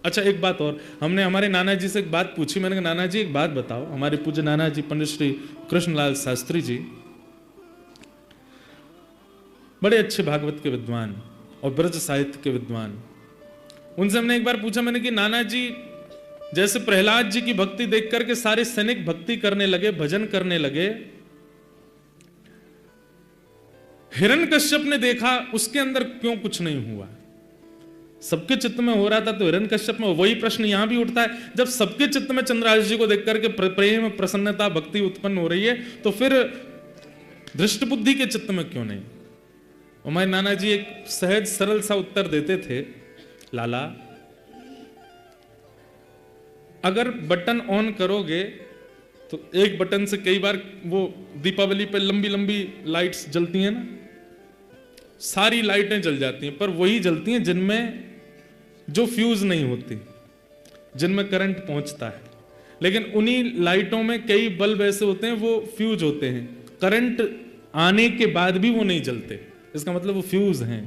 अच्छा एक बात और, हमने हमारे नाना जी से एक बात पूछी। मैंने कहा नाना जी एक बात बताओ। हमारे पूज्य नाना जी पंडित श्री कृष्णलाल शास्त्री जी बड़े अच्छे भागवत के विद्वान और ब्रज साहित्य के विद्वान। उनसे हमने एक बार पूछा, मैंने कि नाना जी जैसे प्रहलाद जी की भक्ति देख करके सारे सैनिक भक्ति करने लगे, भजन करने लगे, हिरण्यकश्यप ने देखा उसके अंदर क्यों कुछ नहीं हुआ? सबके चित्त में हो रहा था तो हिरण्यकश्यप में वही प्रश्न यहां भी उठता है। जब सबके चित्त में चंद्रहास जी को देख करके प्रेम, प्रसन्नता, भक्ति उत्पन्न हो रही है तो फिर दृष्ट बुद्धि के चित्त में क्यों नहीं? हमारे नाना जी एक सहज सरल सा उत्तर देते थे, लाला अगर बटन ऑन करोगे तो एक बटन से कई बार वो दीपावली पे लंबी लंबी लाइट्स जलती हैं ना, सारी लाइटें जल जाती हैं, पर वही जलती हैं जिनमें जो फ्यूज नहीं होती, जिनमें करंट पहुंचता है। लेकिन उन्हीं लाइटों में कई बल्ब ऐसे होते हैं वो फ्यूज होते हैं, करंट आने के बाद भी वो नहीं जलते, इसका मतलब वो फ्यूज हैं।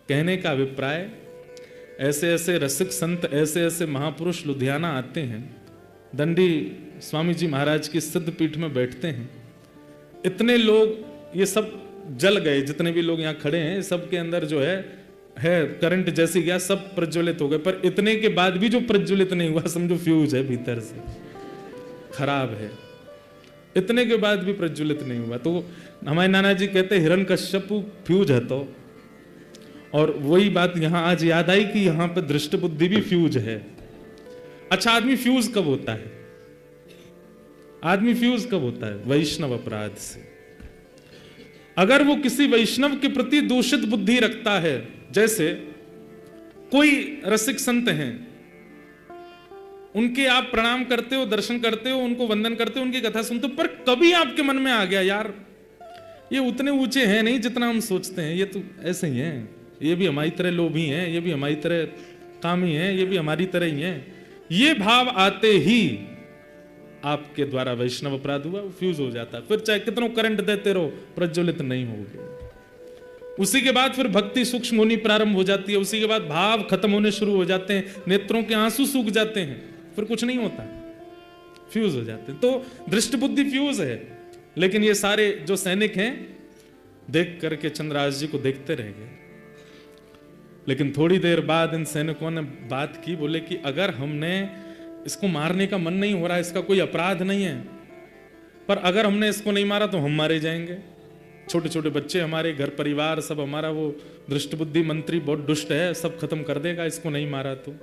कहने का अभिप्राय ऐसे ऐसे रसिक संत, ऐसे ऐसे महापुरुष लुधियाना आते हैं, दंडी स्वामी जी महाराज की सिद्ध पीठ में बैठते हैं, इतने लोग ये सब जल गए, जितने भी लोग यहाँ खड़े हैं सबके अंदर जो है करंट जैसी गया, सब प्रज्वलित हो गए, पर इतने के बाद भी जो प्रज्वलित नहीं हुआ समझो फ्यूज है, भीतर से खराब है, इतने के बाद भी प्रज्वलित नहीं हुआ। तो हमारे नाना जी कहते हिरण्यकश्यप फ्यूज है। तो और वही बात यहां आज याद आई कि यहां पे दृष्ट बुद्धि भी फ्यूज है। अच्छा आदमी फ्यूज कब होता है? आदमी फ्यूज कब होता है? वैष्णव अपराध से। अगर वो किसी वैष्णव के प्रति दूषित बुद्धि रखता है, जैसे कोई रसिक संत हैं, उनके आप प्रणाम करते हो, दर्शन करते हो, उनको वंदन करते हो, उनकी कथा सुनते हो, पर कभी आपके मन में आ गया यार ये उतने ऊंचे हैं नहीं जितना हम सोचते हैं, ये तो ऐसे ही हैं, ये भी हमारी तरह लोभी हैं, ये भी हमारी तरह कामी हैं, ये भी हमारी तरह ही हैं, ये भाव आते ही आपके द्वारा वैष्णव अपराध हुआ, फ्यूज हो जाता है। फिर चाहे कितनों करंट देते रहो प्रज्वलित नहीं होगे। उसी के बाद फिर भक्ति सूक्ष्म होनी प्रारंभ हो जाती है, उसी के बाद भाव खत्म होने शुरू हो जाते हैं, नेत्रों के आंसू सूख जाते हैं, फिर कुछ नहीं होता, फ्यूज हो जाते हैं। तो दृष्ट बुद्धि फ्यूज है। लेकिन ये सारे जो सैनिक हैं देख करके चंद्रहास जी को देखते रह गए। लेकिन थोड़ी देर बाद इन सैनिकों ने बात की, बोले कि अगर हमने इसको मारने का मन नहीं हो रहा, इसका कोई अपराध नहीं है, पर अगर हमने इसको नहीं मारा तो हम मारे जाएंगे। छोटे छोटे बच्चे, हमारे घर परिवार सब, हमारा वो दृष्टबुद्धि मंत्री बहुत दुष्ट है, सब खत्म कर देगा इसको नहीं मारा तो।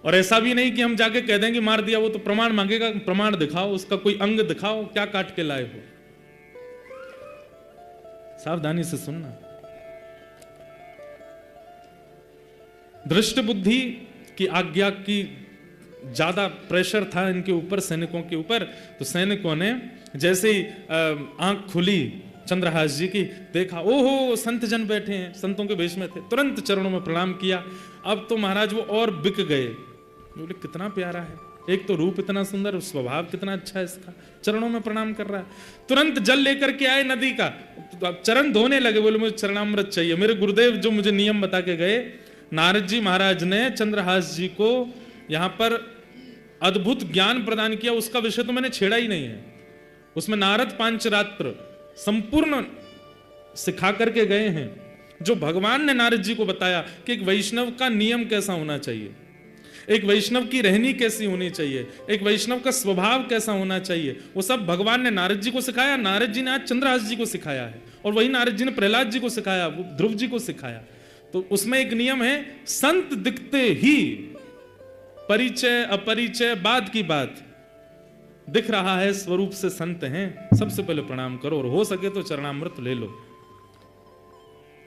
और ऐसा भी नहीं कि हम जाके कह देंगे मार दिया, वो तो प्रमाण मांगेगा, प्रमाण दिखाओ, उसका कोई अंग दिखाओ, क्या काट के लाए हो। सावधानी से सुनना। दृष्ट बुद्धि की आज्ञा की ज्यादा प्रेशर था इनके ऊपर, सैनिकों के ऊपर। तो सैनिकों ने जैसे ही आंख खुली चंद्रहास जी की, देखा ओहो संत जन बैठे हैं, संतों के वेश में थे, तुरंत चरणों में प्रणाम किया। अब तो महाराज वो और बिक गए, बोले कितना प्यारा है, एक तो रूप इतना सुंदर, स्वभाव कितना अच्छा है इसका, चरणों में प्रणाम कर रहा है। तुरंत जल लेकर के आए नदी का, तो चरण धोने लगे, बोले मुझे चरणामृत चाहिए। मेरे गुरुदेव जो मुझे नियम बता के गए, नारद जी महाराज ने चंद्रहास जी को यहां पर अद्भुत ज्ञान प्रदान किया, उसका विषय तो मैंने छेड़ा ही नहीं है। उसमें नारद पांचरात्र संपूर्ण सिखा करके गए हैं, जो भगवान ने नारद जी को बताया कि एक वैष्णव का नियम कैसा होना चाहिए, एक वैष्णव की रहनी कैसी होनी चाहिए, एक वैष्णव का स्वभाव कैसा होना चाहिए, वो सब भगवान ने नारद जी को सिखाया। नारद जी ने आज चंद्रहास जी को सिखाया है, और वही नारद जी ने प्रहलाद जी को सिखाया, वो ध्रुव जी को सिखाया। तो उसमें एक नियम है, संत दिखते ही परिचय अपरिचय बाद की बात, दिख रहा है स्वरूप से संत हैं, सबसे पहले प्रणाम करो, और हो सके तो चरणामृत ले लो।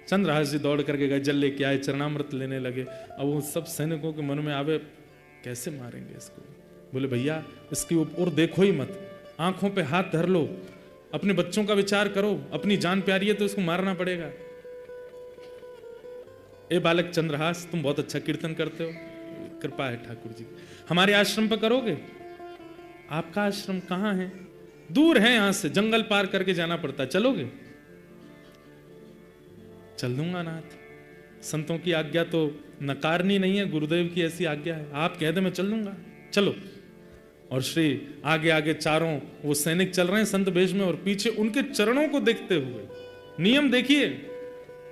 चंद्रहास जी दौड़ करके गए, जल लेके आए, चरणामृत लेने लगे। अब वो सब सैनिकों के मन में आवे, कैसे मारेंगे इसको। बोले भैया इसकी और देखो ही मत, आंखों पे हाथ धर लो, अपने बच्चों का विचार करो, अपनी जान प्यारी है तो इसको मारना पड़ेगा। ए बालक चंद्रहास, तुम बहुत अच्छा कीर्तन करते हो, कृपा है ठाकुर जी, हमारे आश्रम पर करोगे। आपका आश्रम कहां है? दूर है, यहां से जंगल पार करके जाना पड़ता है, चलोगे? चल दूंगा नाथ, संतों की आज्ञा तो नकारनी नहीं है, गुरुदेव की ऐसी आज्ञा है, आप कह दे मैं चल दूंगा, चलो। और श्री आगे आगे चारों वो सैनिक चल रहे हैं संत वेश में, और पीछे उनके चरणों को देखते हुए, नियम देखिए,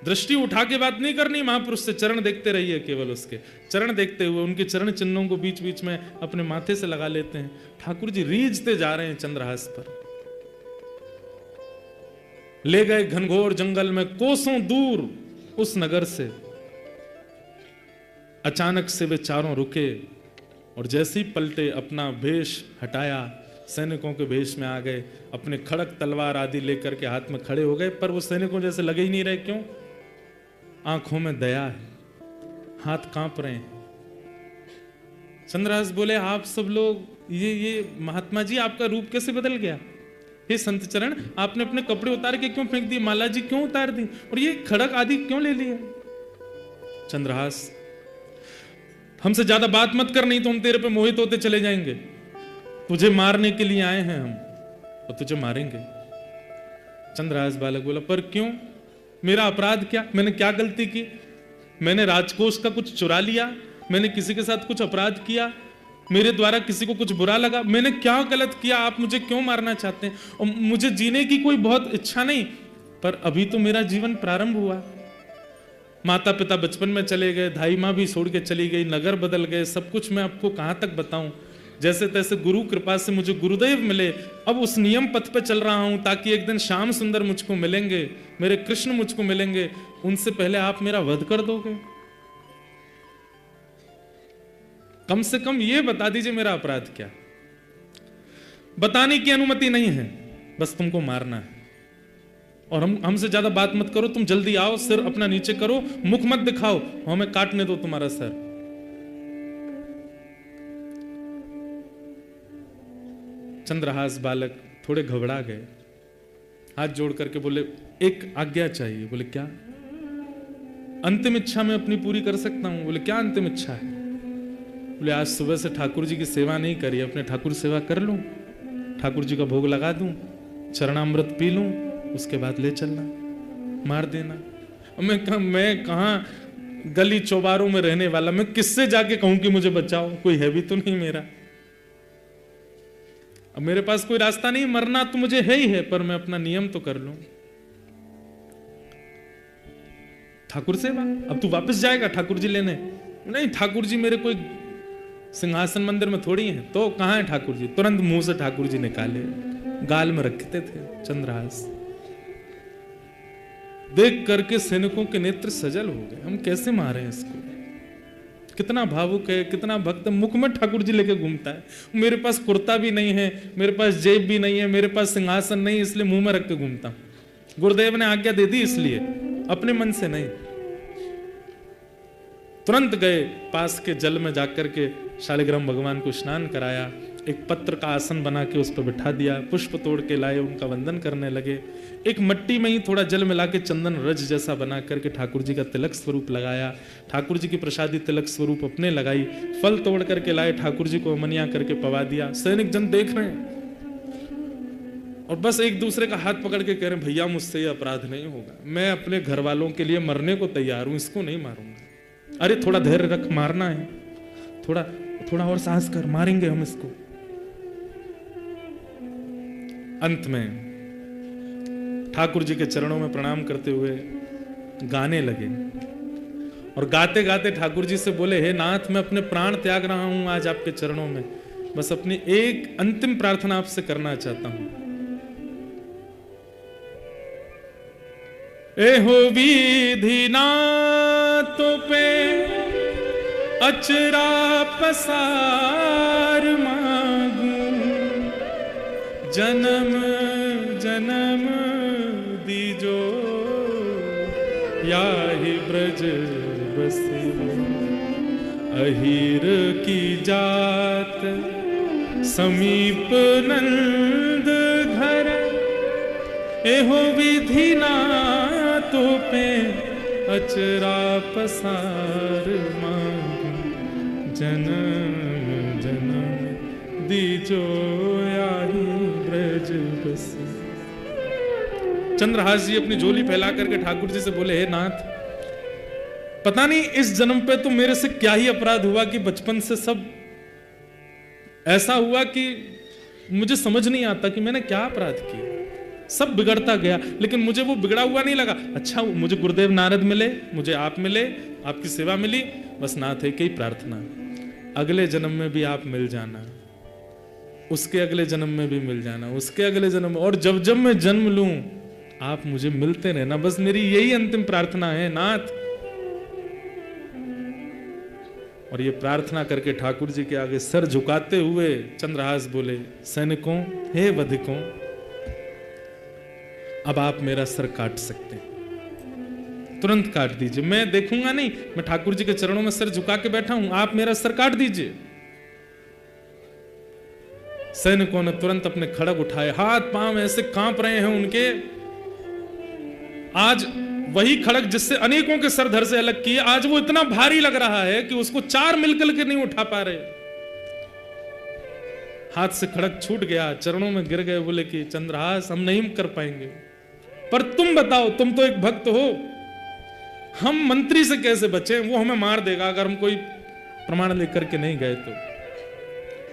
दृष्टि उठा के बात नहीं करनी महापुरुष से, चरण देखते रहिए, केवल उसके चरण देखते हुए उनके चरण चिन्हों को बीच बीच में अपने माथे से लगा लेते हैं। ठाकुर जी रीझते जा रहे हैं चंद्रहास पर। ले गए घनघोर जंगल में, कोसों दूर उस नगर से। अचानक से वे चारों रुके, और जैसे ही पलटे, अपना भेष हटाया, सैनिकों के भेष में आ गए, अपने खड़क तलवार आदि लेकर के हाथ में खड़े हो गए। पर वो सैनिकों जैसे लगे ही नहीं रहे, क्यों? आंखों में दया है, हाथ कांप रहे हैं। चंद्रहास बोले आप सब लोग, ये महात्मा जी आपका रूप कैसे बदल गया? हे संत चरण, आपने अपने कपड़े उतार के क्यों फेंक दिए, माला जी क्यों उतार दी, और ये खड़क आदि क्यों ले लिए? चंद्रहास, हमसे ज्यादा बात मत कर, नहीं तो हम तेरे पे मोहित होते चले जाएंगे। तुझे मारने के लिए आए हैं हम, और तुझे मारेंगे। चंद्रहास बालक बोला, पर क्यों? मेरा अपराध क्या? मैंने क्या गलती की? मैंने राजकोष का कुछ चुरा लिया? मैंने किसी के साथ कुछ अपराध किया? मेरे द्वारा किसी को कुछ बुरा लगा? मैंने क्या गलत किया? आप मुझे क्यों मारना चाहते हैं? और मुझे जीने की कोई बहुत इच्छा नहीं, पर अभी तो मेरा जीवन प्रारंभ हुआ। माता पिता बचपन में चले गए, धाई माँ भी छोड़ के चली गई, नगर बदल गए, सब कुछ मैं आपको कहां तक बताऊं। जैसे तैसे गुरु कृपा से मुझे गुरुदेव मिले, अब उस नियम पथ पे चल रहा हूं, ताकि एक दिन श्याम सुंदर मुझको मिलेंगे, मेरे कृष्ण मुझको मिलेंगे, उनसे पहले आप मेरा वध कर दोगे। कम से कम ये बता दीजिए मेरा अपराध क्या। बताने की अनुमति नहीं है, बस तुमको मारना है। और हमसे ज्यादा बात मत करो, तुम जल्दी आओ, सिर अपना नीचे करो, मुख मत दिखाओ, हमें काटने दो तुम्हारा सर। चंद्रहास बालक थोड़े घबरा गए, हाथ जोड़ करके बोले एक आज्ञा चाहिए। बोले क्या? अंतिम इच्छा मैं अपनी पूरी कर सकता हूं। बोले क्या अंतिम इच्छा है? बोले आज सुबह से ठाकुर जी की सेवा नहीं करी, अपने ठाकुर सेवा कर लूं, ठाकुर जी का भोग लगा दूं, चरणामृत पी लूं, उसके बाद ले चलना, मार देना। मैं कहां गली चौबारों में रहने वाला, मैं किससे जाके कहूं कि मुझे बचाओ? कोई है भी तो नहीं मेरा। अब मेरे पास कोई रास्ता नहीं, मरना तो मुझे है ही है, पर मैं अपना नियम तो कर लूं। ठाकुर सेवा, अब तू वापस जाएगा ठाकुर जी लेने? नहीं, ठाकुर जी मेरे कोई सिंहासन मंदिर में थोड़ी हैं। तो कहाँ है ठाकुर जी? तुरंत मुंह से ठाकुर जी निकाले, गाल में रखते थे चंद्रहास। देख करके सैनिकों के नेत्र सजल हो गए, हम कैसे मारे इसको, कितना भावुक है, कितना भक्त। मुख में ठाकुर जी लेके घूमता है। मेरे पास कुर्ता भी नहीं है, मेरे पास जेब भी नहीं है, मेरे पास सिंहासन नहीं, इसलिए मुंह में रख के घूमता हूं। गुरुदेव ने आज्ञा दे दी, इसलिए, अपने मन से नहीं। तुरंत गए पास के जल में जाकर के शालिग्राम भगवान को स्नान कराया, एक पत्र का आसन बना के उस पर बिठा दिया, पुष्प तोड़ के लाए, उनका वंदन करने लगे। एक मट्टी में ही थोड़ा जल मिला के चंदन रज जैसा बना करके ठाकुर जी का तिलक स्वरूप लगाया, ठाकुर जी की प्रसादी तिलक स्वरूप अपने लगाई, फल तोड़ करके लाए, ठाकुर जी को अमनिया करके पवा दिया। सैनिक जन देख रहे हैं और बस एक दूसरे का हाथ पकड़ के कह रहे हैं, भैया मुझसे ये अपराध नहीं होगा, मैं अपने घर वालों के लिए मरने को तैयार हूं, इसको नहीं मारूंगा। अरे थोड़ा धैर्य रख, मारना है, थोड़ा थोड़ा और साहस कर, मारेंगे हम इसको। अंत में ठाकुर जी के चरणों में प्रणाम करते हुए गाने लगे और गाते गाते ठाकुर जी से बोले, हे नाथ, मैं अपने प्राण त्याग रहा हूं आज आपके चरणों में, बस अपनी एक अंतिम प्रार्थना आपसे करना चाहता हूं। एहो विधि नाथों पे अचरा पसार मांगू, जन्म जन्म दीजो याहि ब्रज बसे, अहीर की जात समीप नंद घर, एहो विधि नाथों पे अचरा पसार मांगू, जन्म जन्म दीजो याहि ब्रज बसे। चंद्रहास जी अपनी झोली फैला करके ठाकुर जी से बोले, हे नाथ, पता नहीं इस जन्म पे तो मेरे से क्या ही अपराध हुआ कि बचपन से सब ऐसा हुआ कि मुझे समझ नहीं आता कि मैंने क्या अपराध किया। सब बिगड़ता गया, लेकिन मुझे वो बिगड़ा हुआ नहीं लगा। अच्छा, मुझे गुरुदेव नारद मिले, मुझे आप मिले, आपकी सेवा मिली, बस नाथ एक ही प्रार्थना, अगले जन्म में भी आप मिल जाना, उसके अगले जन्म में भी मिल जाना, उसके अगले जन्म में, और जब जब मैं जन्म लूं आप मुझे मिलते रहना, बस मेरी यही अंतिम प्रार्थना है नाथ। और ये प्रार्थना करके ठाकुर जी के आगे सर झुकाते हुए चंद्रहास बोले, सैनिकों, हे वधिकों, अब आप मेरा सर काट सकते हैं, तुरंत काट दीजिए, मैं देखूंगा नहीं, मैं ठाकुर जी के चरणों में सर झुका के बैठा हूं, आप मेरा सर काट दीजिए। सैनिकों ने तुरंत अपने खड़ग उठाए, हाथ पांव ऐसे कांप रहे हैं उनके। आज वही खड़ग जिससे अनेकों के सर धड़ से अलग किए, आज वो इतना भारी लग रहा है कि उसको चार मिलकर के नहीं उठा पा रहे। हाथ से खड़ग छूट गया, चरणों में गिर गए, बोले कि चंद्रहास, हम नहीं कर पाएंगे, पर तुम बताओ, तुम तो एक भक्त हो, हम मंत्री से कैसे बचे? वो हमें मार देगा अगर हम कोई प्रमाण लेकर के नहीं गए तो।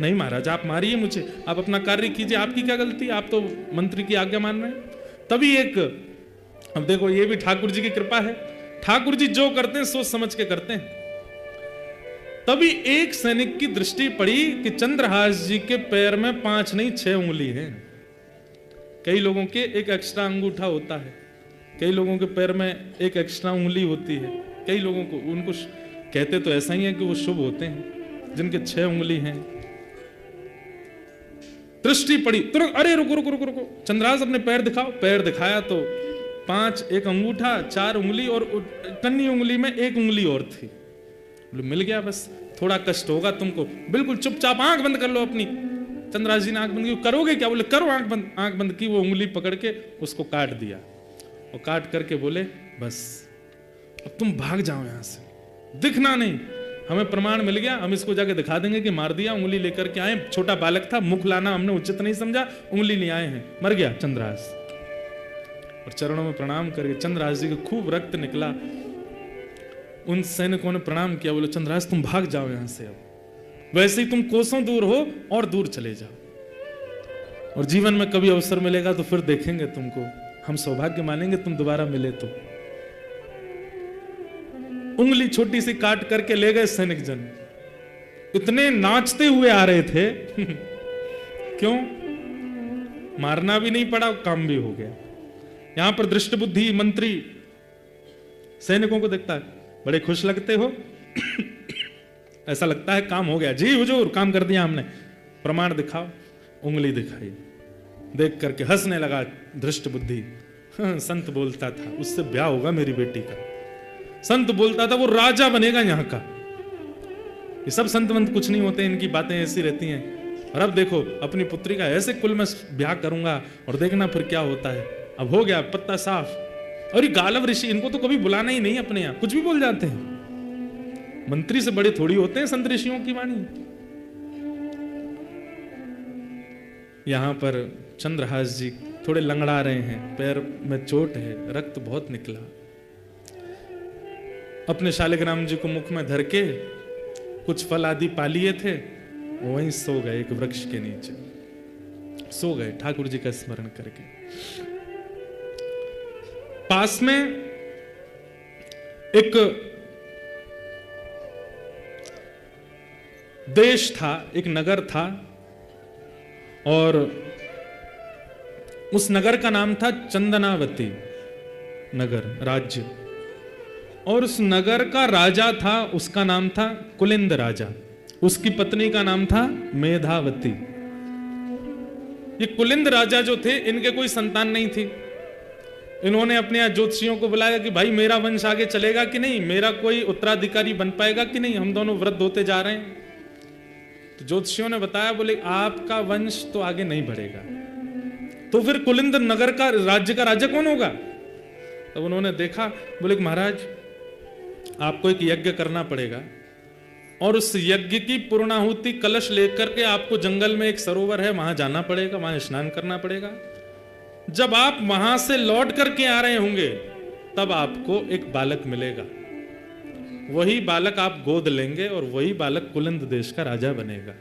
नहीं महाराज, आप मारिए मुझे, आप अपना कार्य कीजिए, आपकी क्या गलती, आप तो मंत्री की आज्ञा मान रहे हैं। तभी एक, अब देखो ये भी ठाकुर जी की कृपा है, ठाकुर जी जो करते हैं सोच समझ के करते हैं। तभी एक सैनिक की दृष्टि पड़ी कि चंद्रहास जी के पैर में 5 नहीं 6 उंगली है। कई लोगों के एक एक्स्ट्रा अंगूठा होता है, कई लोगों के पैर में एक एक्स्ट्रा उंगली होती है, कई लोगों को, उनको कहते तो ऐसा ही है कि वो शुभ होते हैं, जिनके 6 उंगली हैं। दृष्टि पड़ी तुरंत, अरे रुको रुको रुको रुको, चंद्रहास अपने पैर दिखाओ। पैर दिखाया तो 5, एक अंगूठा, 4 उंगली और कन्नी उंगली में 1 उंगली और थी। मिल गया, बस थोड़ा कष्ट होगा तुमको, बिल्कुल चुपचाप आंख बंद कर लो अपनी। चंद्रहास जी ने आंख बंद की, करोगे क्या? बोले करो आंख बंद। आंख बंद की, वो उंगली पकड़ के उसको काट दिया और काट करके बोले, बस अब तुम भाग जाओ यहां से, दिखना नहीं, हमें प्रमाण मिल गया, हम इसको जाके दिखा देंगे कि मार दिया, उंगली लेकर के आए, छोटा बालक था, मुख लाना हमने उचित नहीं समझा, उंगली नहीं आए हैं, मर गया चंद्रहास। और चरणों में प्रणाम करके चंद्रहास जी को खूब रक्त निकला। उन सैनिकों ने प्रणाम किया, बोले चंद्रहास तुम भाग जाओ यहां से, अब वैसे ही तुम कोसों दूर हो और दूर चले जाओ, और जीवन में कभी अवसर मिलेगा तो फिर देखेंगे तुमको, हम सौभाग्य मानेंगे तुम दोबारा मिले तो। उंगली छोटी सी काट करके ले गए सैनिक जन। इतने नाचते हुए आ रहे थे क्यों? मारना भी नहीं पड़ा, काम भी हो गया। यहां पर दृष्ट बुद्धि मंत्री सैनिकों को देखता है, बड़े खुश लगते हो ऐसा लगता है काम हो गया। जी हुजूर, काम कर दिया हमने। प्रमाण दिखाओ। उंगली दिखाई, देख करके हंसने लगा दृष्ट बुद्धि। हाँ, संत बोलता था उससे ब्याह होगा मेरी बेटी का। संत बोलता था वो राजा बनेगा यहाँ का। ये सब संत मंत कुछ नहीं होते, इनकी बातें ऐसी रहती हैं। और अब देखो अपनी पुत्री का ऐसे कुल में ब्याह करूंगा और देखना फिर क्या होता है। अब हो गया पत्ता साफ। और ये गालव ऋषि, इनको तो कभी बुलाना ही नहीं अपने यहाँ, कुछ भी बोल जाते हैं। मंत्री से बड़े थोड़ी होते हैं संत ऋषियों की वाणी। यहां पर चंद्रहास जी थोड़े लंगड़ा रहे हैं, पैर में चोट है, रक्त बहुत निकला। अपने शालिग्राम जी को मुख में धर के कुछ फल आदि पा लिए थे, वहीं सो गए एक वृक्ष के नीचे। सो गए ठाकुर जी का स्मरण करके। पास में एक देश था, एक नगर था, और उस नगर का नाम था चंदनावती नगर राज्य। और उस नगर का राजा था, उसका नाम था कुलिंद राजा। उसकी पत्नी का नाम था मेधावती। ये कुलिंद राजा जो थे, इनके कोई संतान नहीं थी। इन्होंने अपने यहाँ ज्योतिषियों को बुलाया कि भाई मेरा वंश आगे चलेगा कि नहीं, मेरा कोई उत्तराधिकारी बन पाएगा कि नहीं, हम दोनों वृद्ध होते जा रहे हैं। तो ज्योतिषियों ने बताया, बोले आपका वंश तो आगे नहीं बढ़ेगा, तो फिर कुलिंद नगर का राज्य का राजा कौन होगा? तब उन्होंने देखा, बोले महाराज आपको एक यज्ञ करना पड़ेगा, और उस यज्ञ की पूर्णाहुति कलश लेकर के आपको जंगल में एक सरोवर है, वहां जाना पड़ेगा, वहां स्नान करना पड़ेगा। जब आप वहां से लौट करके आ रहे होंगे तब आपको एक बालक मिलेगा। वही बालक आप गोद लेंगे और वही बालक कुलिंद देश का राजा बनेगा।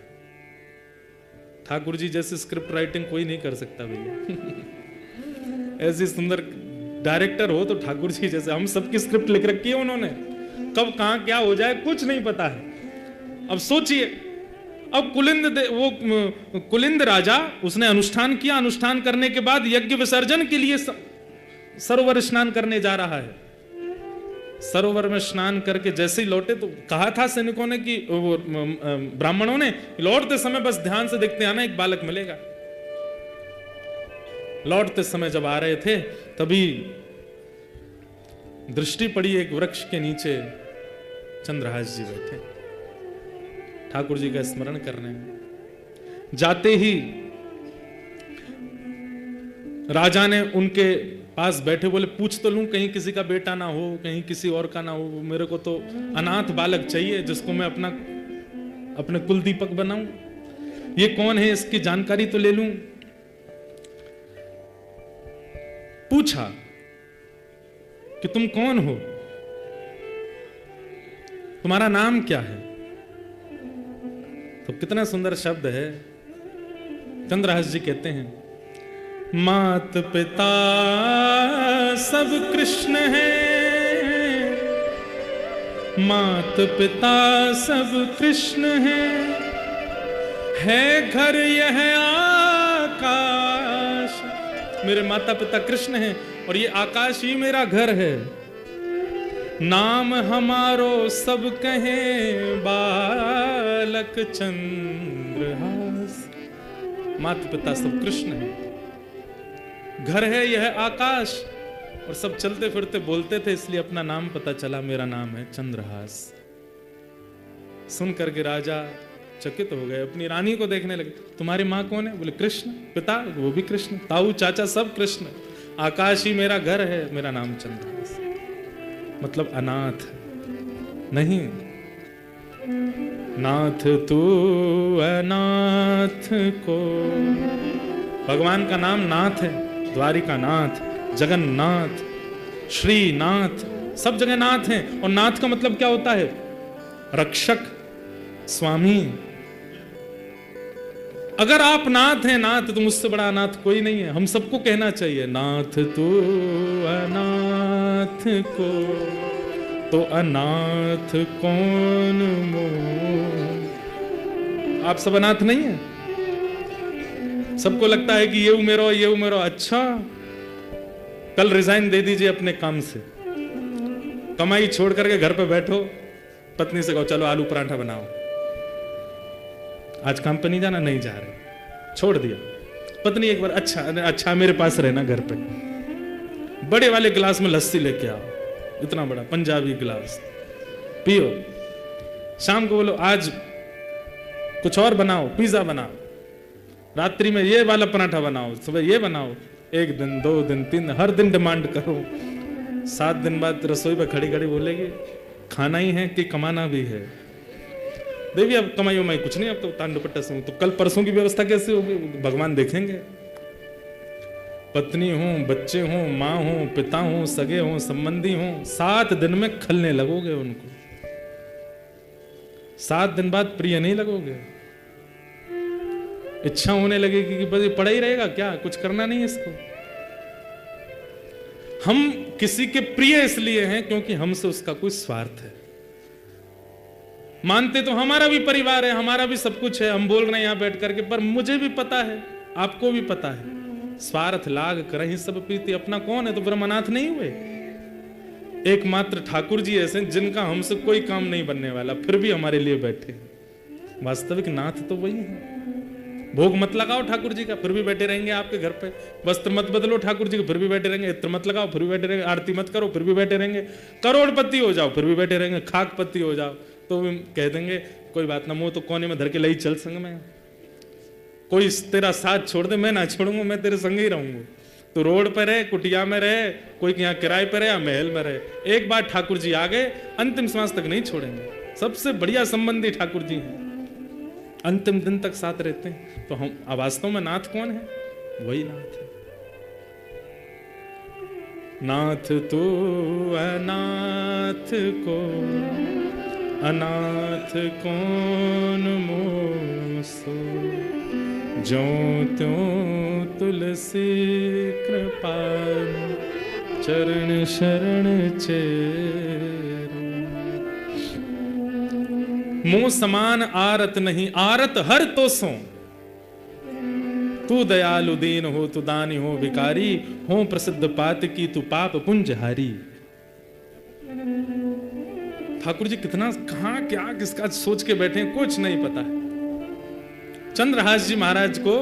ठाकुर जी जैसी स्क्रिप्ट राइटिंग कोई नहीं कर सकता भैया। ऐसी सुंदर डायरेक्टर हो तो ठाकुर जी जैसे। हम सबकी स्क्रिप्ट लिख रखी है उन्होंने, कब कहां क्या हो जाए कुछ नहीं पता है। अब सोचिए, अब कुलिंद राजा, उसने अनुष्ठान किया। अनुष्ठान करने के बाद यज्ञ विसर्जन के लिए सरोवर स्नान करने जा रहा है। सरोवर में स्नान करके जैसे ही लौटे तो कहा था सैनिकों ने कि ब्राह्मणों ने, लौटते समय बस ध्यान से देखते आना, एक बालक मिलेगा। लौटते समय जब आ रहे थे तभी दृष्टि पड़ी एक वृक्ष के नीचे चंद्रहास जी बैठे ठाकुर जी का स्मरण करने में। जाते ही राजा ने उनके पास बैठे बोले, पूछ तो लूं कहीं किसी का बेटा ना हो, कहीं किसी और का ना हो। मेरे को तो अनाथ बालक चाहिए जिसको मैं अपने कुल दीपक बनाऊं। ये कौन है, इसकी जानकारी तो ले लूं। पूछा कि तुम कौन हो, तुम्हारा नाम क्या है? तो कितना सुंदर शब्द है। चंद्रहास जी कहते हैं, मात पिता सब कृष्ण है, मात पिता सब कृष्ण है घर यह आकाश। मेरे माता पिता कृष्ण हैं और ये आकाश ही मेरा घर है। नाम हमारो सब कहें बालक चंद्रहास। माता पिता सब कृष्ण है, घर है यह आकाश, और सब चलते फिरते बोलते थे, इसलिए अपना नाम पता चला, मेरा नाम है चंद्रहास। सुन करके राजा चकित हो गए, अपनी रानी को देखने लगे। तुम्हारी माँ कौन है? बोले कृष्ण। पिता? वो भी कृष्ण। ताऊ चाचा सब कृष्ण। आकाश ही मेरा घर है, मेरा नाम चंद्रहास। मतलब अनाथ नहीं, नाथ तू अनाथ को। भगवान का नाम नाथ है, द्वारिका नाथ, जगन्नाथ, श्रीनाथ, सब जगह नाथ हैं। और नाथ का मतलब क्या होता है? रक्षक, स्वामी। अगर आप नाथ हैं, नाथ, तो मुझसे बड़ा अनाथ कोई नहीं है। हम सबको कहना चाहिए, नाथ तू अनाथ को तो अनाथ कौन मोह। आप सब अनाथ नहीं है? सबको लगता है कि ये उमेरो ये उमेरो। अच्छा, कल रिजाइन दे दीजिए अपने काम से, कमाई छोड़ करके घर पे बैठो, पत्नी से कहो चलो आलू पराठा बनाओ। आज काम पे नहीं जाना, नहीं जा रहे, छोड़ दिया। पत्नी एक बार अच्छा मेरे पास रहना घर पे, बड़े वाले गिलास में लस्सी लेके आओ, इतना बड़ा पंजाबी गिलास, पियो। शाम को बोलो आज कुछ और बनाओ, पिज्जा बनाओ, रात्रि में ये वाला पराठा बनाओ, सुबह ये बनाओ। 1 दिन 2 दिन 3, हर दिन डिमांड करो। 7 दिन बाद रसोई पे खड़ी खड़ी बोलेगी खाना ही है कि कमाना भी है। देवी अब कमाई वमाई कुछ नहीं, अब तो तान दुपट्टा से, तो कल परसों की व्यवस्था कैसे होगी भगवान देखेंगे। पत्नी हो, बच्चे हो, माँ हो, पिता हो, सगे हो, संबंधी हो, 7 दिन में खलने लगोगे उनको। 7 दिन बाद प्रिय नहीं लगोगे। इच्छा होने लगेगी कि बस ये पड़ा ही रहेगा क्या, कुछ करना नहीं है इसको। हम किसी के प्रिय इसलिए हैं क्योंकि हमसे उसका कोई स्वार्थ है। मानते तो हमारा भी परिवार है, हमारा भी सब कुछ है, हम बोल रहे हैं यहां बैठ करके, पर मुझे भी पता है, आपको भी पता है, स्वार्थ लाग करहि सब प्रीति। अपना कौन है? तो ब्रह्म अनाथ नहीं हुए। एकमात्र ठाकुर जी ऐसे जिनका हमसे कोई काम नहीं बनने वाला, फिर भी हमारे लिए बैठे। वास्तविक नाथ तो वही है। भोग मत लगाओ ठाकुर जी का, फिर भी बैठे रहेंगे आपके घर पे। वस्त्र मत बदलो ठाकुर जी के, फिर भी बैठे रहेंगे। इत्र मत लगाओ, फिर भी बैठे रहेंगे। आरती मत करो, फिर भी बैठे रहेंगे। करोड़पति हो जाओ, फिर भी बैठे रहेंगे। खाकपति हो जाओ तो भी कह देंगे कोई बात ना, मुंह तो कोने में धर के लई चल संग में। कोई तेरा साथ छोड़ दे, मैं ना छोड़ूंगा, मैं तेरे संग ही रहूंगा। तो रोड पे रहे, कुटिया में रहे, कोई यहाँ किराए पे रहे या महल में रहे, एक बार ठाकुर जी आ गए, अंतिम श्वास तक नहीं छोड़ेंगे। सबसे बढ़िया संबंधी ठाकुर जी हैं, अंतिम दिन तक साथ रहते हैं। तो हम वास्तव में नाथ कौन है? वही नाथ है। नाथ तो अनाथ को अनाथ कौन मोसो, जो त्यों तुलसी कृपाल चरण शरण चेरो। मुंह समान आरत नहीं, आरत हर तो सो। तू दयालु दीन हो, तू दानी हो भिकारी हो, प्रसिद्ध पात की तू पाप पुंजहारी। ठाकुर जी कितना कहां क्या किसका सोच के बैठे हैं, कुछ नहीं पता है। चंद्रहास जी महाराज को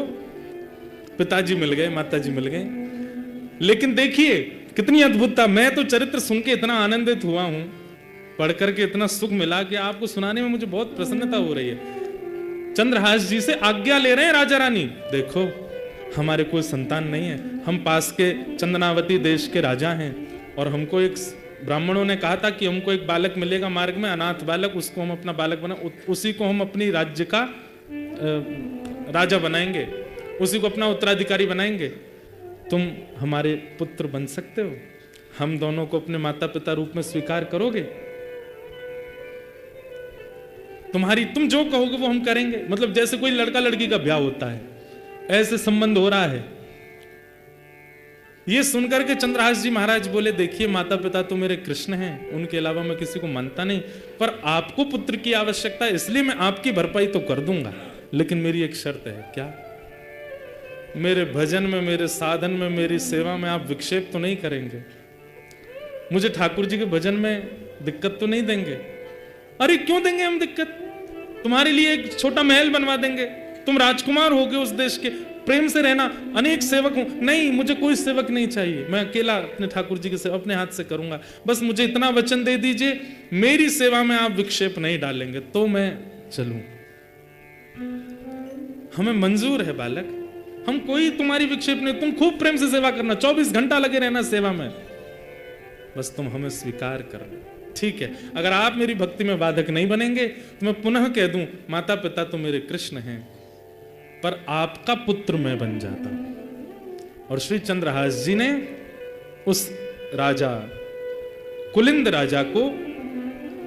पिताजी मिल गए, माताजी मिल गए, लेकिन देखिए कितनी अद्भुतता। मैं तो चरित्र सुन के इतना आनंदित हुआ हूं, पढ़ करके इतना सुख मिला कि आपको सुनाने में मुझे बहुत प्रसन्नता हो रही है। चंद्रहास जी से आज्ञा ले रहे हैं राजा रानी, देखो हमारे कोई संतान नहीं है, हम पास के चंदनावती देश के राजा हैं, और हमको एक ब्राह्मणों ने कहा था कि हमको एक बालक मिलेगा मार्ग में, अनाथ बालक, उसको हम अपना बालक बना, उसी को हम अपनी राज्य का राजा बनाएंगे, उसी को अपना उत्तराधिकारी बनाएंगे। तुम हमारे पुत्र बन सकते हो, हम दोनों को अपने माता पिता रूप में स्वीकार करोगे? तुम जो कहोगे वो हम करेंगे। मतलब जैसे कोई लड़का लड़की का ब्याह होता है, ऐसे संबंध हो रहा है। ये सुनकर के चंद्रहास जी महाराज बोले, देखिए माता पिता तो मेरे कृष्ण हैं, उनके अलावा मैं किसी को मानता नहीं, पर आपको पुत्र की आवश्यकता है, इसलिए मैं आपकी भरपाई तो कर दूंगा, लेकिन मेरी एक शर्त है। क्या? मेरे भजन में, मेरे साधन में, मेरी सेवा में आप विक्षेप तो नहीं करेंगे? मुझे ठाकुर जी के भजन में दिक्कत तो नहीं देंगे? अरे क्यों देंगे हम दिक्कत? तुम्हारे लिए एक छोटा महल बनवा देंगे, तुम राजकुमार होगे उस देश के, प्रेम से रहना, अनेक सेवक हूं। नहीं, मुझे कोई सेवक नहीं चाहिए, मैं अकेला अपने ठाकुर जी की सेवा अपने हाथ से करूंगा। बस मुझे इतना वचन दे दीजिए, मेरी सेवा में आप विक्षेप नहीं डालेंगे तो मैं चलूं। हमें मंजूर है बालक, हम कोई तुम्हारी विक्षेप नहीं, तुम खूब प्रेम से सेवा करना, 24 घंटा लगे रहना सेवा में, बस तुम हमें स्वीकार करना। ठीक है, अगर आप मेरी भक्ति में बाधक नहीं बनेंगे तो मैं पुनः कह दूं, माता पिता तो मेरे कृष्ण हैं, पर आपका पुत्र मैं बन जाता हूं। और श्री चंद्रहास जी ने उस राजा, कुलिंद राजा को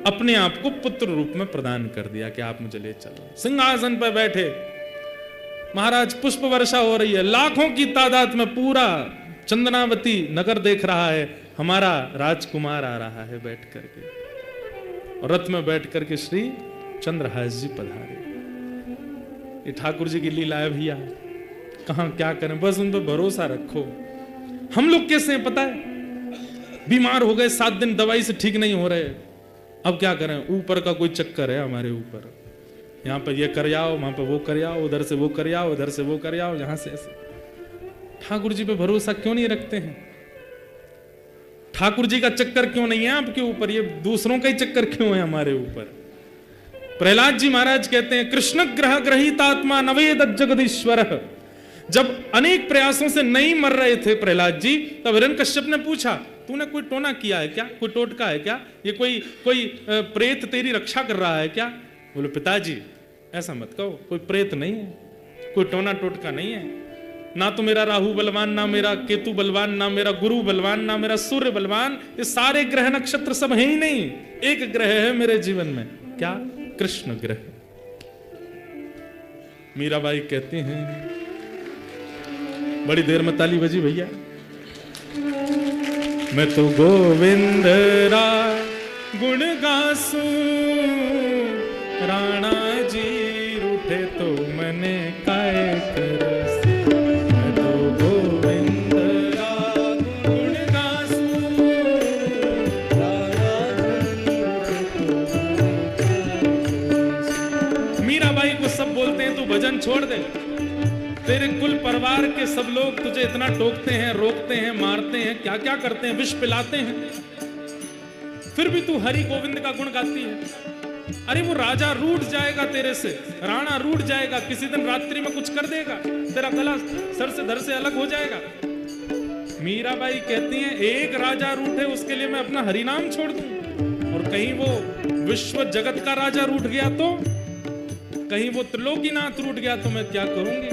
अपने आप को पुत्र रूप में प्रदान कर दिया कि आप मुझे ले चलो। सिंहासन पर बैठे महाराज, पुष्प वर्षा हो रही है, लाखों की तादाद में पूरा चंदनावती नगर देख रहा है, हमारा राजकुमार आ रहा है बैठ करके। और रथ में बैठ करके श्री चंद्रहास जी पधारे। ये ठाकुर जी की लीला है भैया, कहां क्या करें, बस उन पर भरोसा रखो। हम लोग कैसे हैं पता है, बीमार हो गए 7 दिन दवाई से ठीक नहीं हो रहे, अब क्या करें, ऊपर का कोई चक्कर है हमारे ऊपर, यहाँ पर ये कर आओ, वहां पर वो कर आओ, उधर से वो कर आओ, उधर से वो कर आओ, यहां से ऐसे। ठाकुर जी पे भरोसा क्यों नहीं रखते हैं? ठाकुर जी का चक्कर क्यों नहीं है आपके ऊपर, ये दूसरों का ही चक्कर क्यों है हमारे ऊपर? प्रहलाद जी महाराज कहते हैं, कृष्ण ग्रह ग्रहितात्मा नवेद जगदीश्वर। जब अनेक प्रयासों से नहीं मर रहे थे प्रहलाद जी, तब हिरण्यकश्यप ने पूछा, तूने कोई टोना किया है क्या, कोई टोटका है क्या, ये कोई प्रेत तेरी रक्षा कर रहा है क्या? बोले पिताजी ऐसा मत कहो, कोई प्रेत नहीं है, कोई टोना टोटका नहीं है, ना तो मेरा राहु बलवान, ना मेरा केतु बलवान, ना मेरा गुरु बलवान, ना मेरा सूर्य बलवान, ये सारे ग्रह नक्षत्र सब है ही नहीं, एक ग्रह है मेरे जीवन में, क्या? कृष्ण ग्रह। मीराबाई कहते हैं, बड़ी देर में ताली बजी भैया, मैं तो गोविंद रा गुण गासू, राणा जी रूठे तो मने काय करसी, मैं तो गोविंद रा गुण गासू, राणा जी रूठे। मीराबाई को सब बोलते हैं तू भजन छोड़ दे, तेरे कुल परिवार के सब लोग तुझे इतना टोकते हैं, रोकते हैं, मारते हैं, क्या क्या करते हैं, विष पिलाते हैं, फिर भी तू हरि गोविंद का गुण गाती है। अरे वो राजा रूठ जाएगा तेरे से, राणा रूठ जाएगा, किसी दिन रात्रि में कुछ कर देगा, तेरा गला सर से धड़ से अलग हो जाएगा। मीराबाई कहती हैं, एक राजा रूठे उसके लिए मैं अपना हरि नाम छोड़ दूं, और कहीं वो विश्व जगत का राजा रूठ गया तो, कहीं वो त्रिलोकीनाथ रूठ गया तो मैं क्या करूंगी?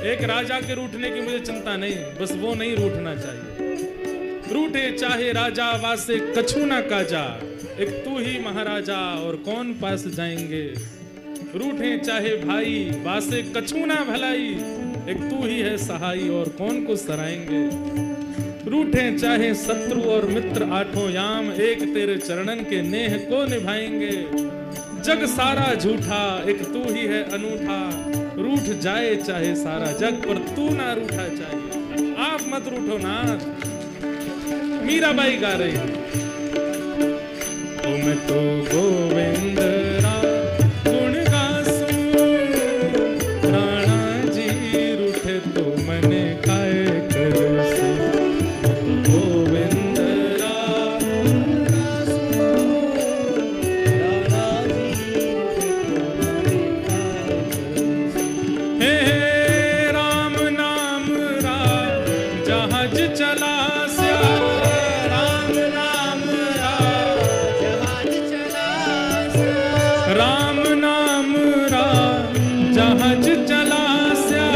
एक राजा के रूठने की मुझे चिंता नहीं, बस वो नहीं रूठना चाहिए। रूठे चाहे राजा वासे कछु ना काजा, एक तू ही महाराजा और कौन पास जाएंगे। रूठे चाहे भाई वासे कछु ना भलाई, एक तू ही है सहाई और कौन को सराएंगे। रूठे चाहे शत्रु और मित्र आठों याम, एक तेरे चरणन के नेह को निभाएंगे। जग सारा झूठा एक तू ही है अनूठा, रूठ जाए चाहे सारा जग पर तू ना रूठा चाहिए। आप मत रूठो नाथ। मीराबाई गा रही, ओ मैं तो गोविंद रा गुण गासूं, राणा जी रूठे तो मने काय करसूं। गोविंद रा गुण गासूं, राणा जी रूठे तो मने काय करसूं। हे राम नाम रा जहाज चला, राम नाम रा जहाज चला स्या,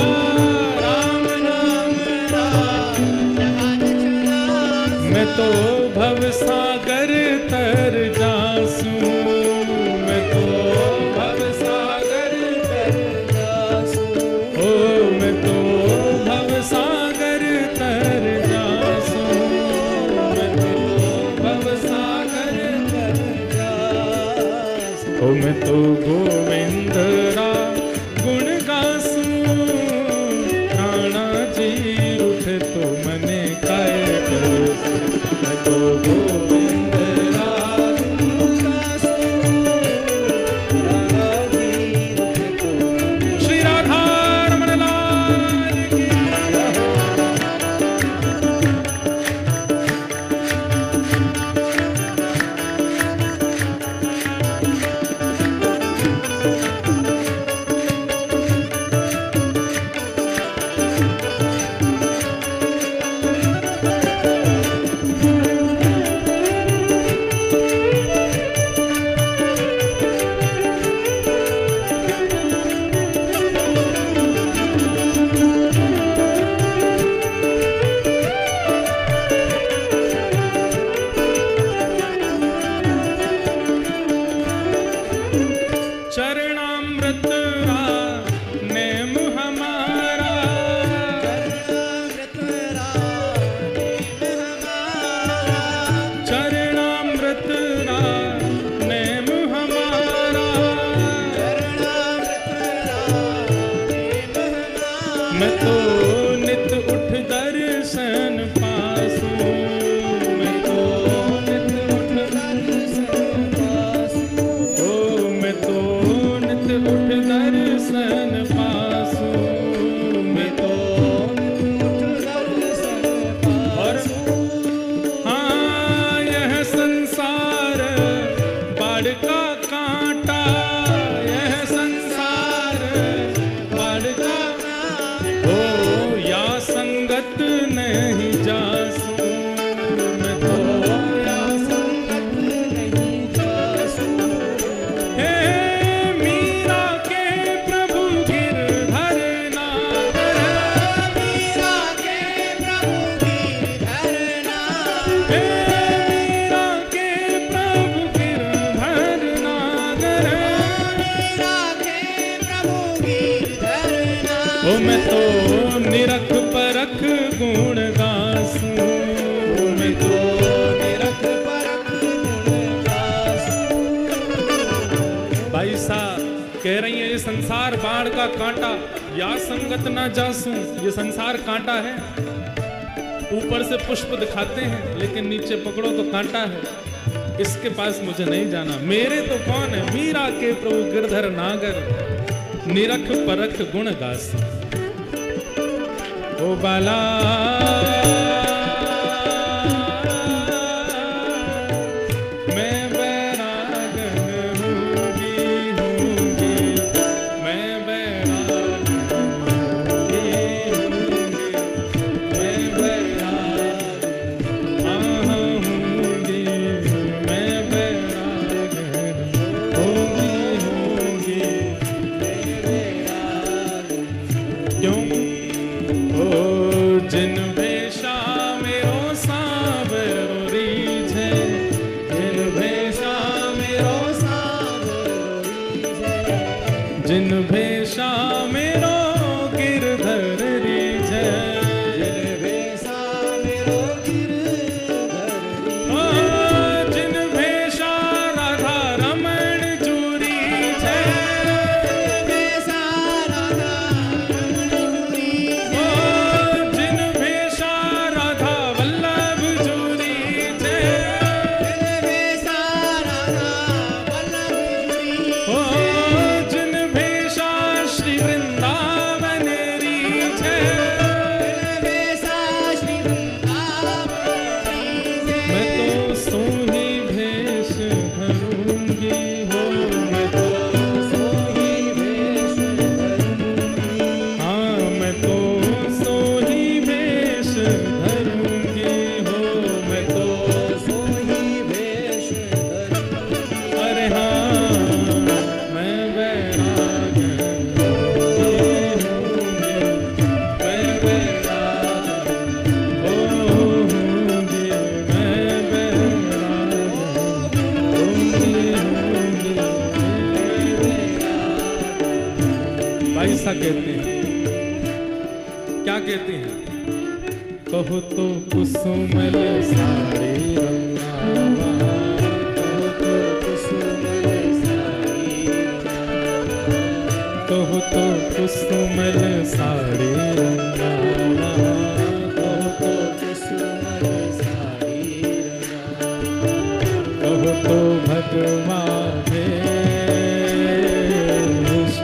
राम नाम रा जहाज चला, मैं तो भव सागर तर जासूं, मैं तो भव सागर तर जासूं, ओ मैं तो भव सागर तर जासूं, मैं तो भव सागर तर जासूं। ओ मैं तो गोविंद रा गुण गासूं, राणा जी रूठे तो मने काय करसूं। मैं तो गोविंद रा गुण गासूं, राणा जी रूठे तो मने। श्री राधा रमण लाल की मैं तो नित उठ दर्शन पासूं, मैं तो नित उठ दर्शन पासूं, ओ मैं तो नित उठ दर्शन पासूं, मैं तो नित उठ दर्शन पासूं। हाँ यह संसार बाढ़ का कांटा, यह संसार बाढ़ का ओ या संगत नहीं जासूं, मैं तो या संगत नहीं जासूं। हे मीरा के प्रभु गिरधर नागर, मीरा के प्रभु गिरधर नागर, हे मीरा के प्रभु गिरधर नागर, मीरा के प्रभु गिरधर नागर। ओ मैं तो निरख परख गुण गासूं, मैं तो निरख परख गुण गासूं। भाई साहब कह रही है ये संसार बाढ़ का कांटा, या संगत ना जासूं। ये संसार कांटा है, ऊपर से पुष्प दिखाते हैं लेकिन नीचे पकड़ो तो कांटा है। इसके पास मुझे नहीं जाना, मेरे तो कौन है मीरा के प्रभु गिरधर नागर, निरख परख गुण गासूं। ओ बाला मैं बैरागन हूँगी, हूँगी मैं बैरागन हूँगी, मैं बैरागन हूँगी, मैं बैरागन हूँगी, मैं बैरागन। क्यों ओ जिन भेषा मेरो सावरो रीझे, जिन भेषा मेरो सावरो रीझे, जिन भेषा मेरो गिरधर रीझे, जिन भेषा मेरो गिरधर रीझे, जिन भेषा राधा रमण जूरी छे, भेषा राधा रमण जूरी छे, जिन भेषा राधा वल्लभ जूरी छे, जिन भेषा राधा वल्लभ जूरी छे, जिन भेषा श्री वृंदावन रीझे, जिन भेषा श्री वृंदावन रीझे। मैं तो सोही भेष धरूंगी हो, मैं तो सोही भेष धरूंगी, हाँ मैं तो सोही भेष धरूंगी हो, मैं तो सोही भेष धरूंगी। अरे हाँ मैं बैरागन हूँगी, मैं बैरागन हूँगी, मैं बैरागन हूँगी, भाई सा कहते हैं, क्या कहते हैं? कहो तो कुसुमल साड़ी रंगावा, कहो तो कुसुमल साड़ी रंगावा, कहो तो कुसुमल साड़ी रंगावा, कहो तो कुसुमल साड़ी रंगावा, कहो तो भगवा भेष,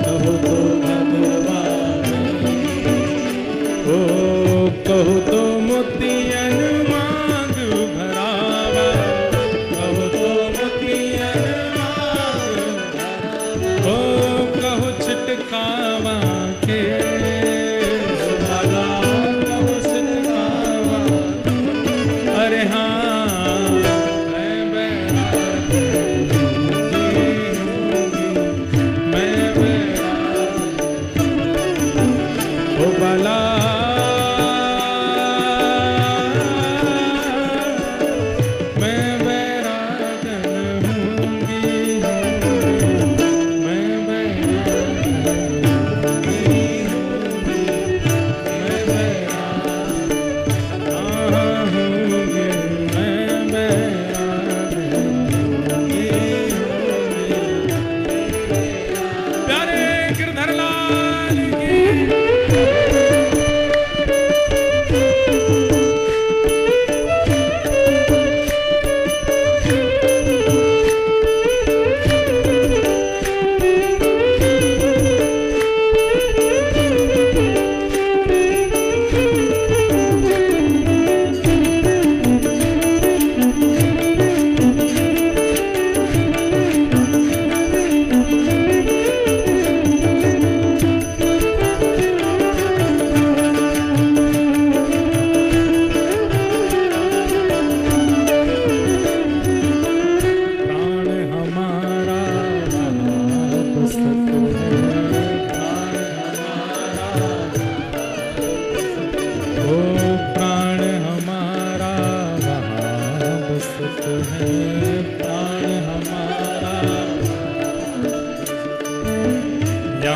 कहो तो भगवा ओ कहो तो मोतियन मांग भरावा, कहो तो मोतियन मांग भरावा, ओ कहो छिटकावा के धागा, कहो छिटकावा। अरे हाँ मैं बैरागन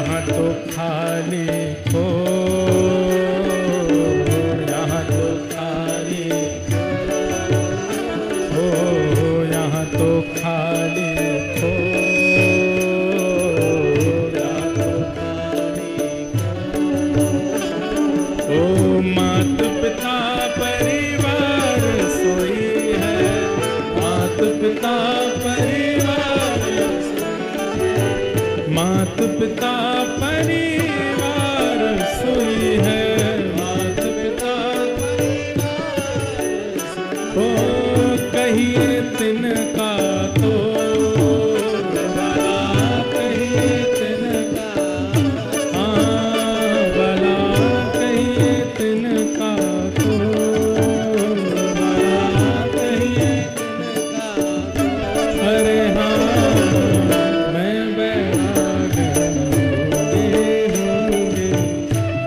यहाँ तो खाली हो, यहाँ तो खाली हो, यहाँ तो खाली हो, यहाँ तो खाली हो। ओ मात पिता परिवार सोई है, मात पिता परिवार, मात पिता परिवार सोई है, मात पिता ओ कहिए तिनका तो भला, कहिए तिनका, हाँ भला कहिए तिनका तो भला कहिए तिनका, अरे हाँ मैं बैराग होंगे,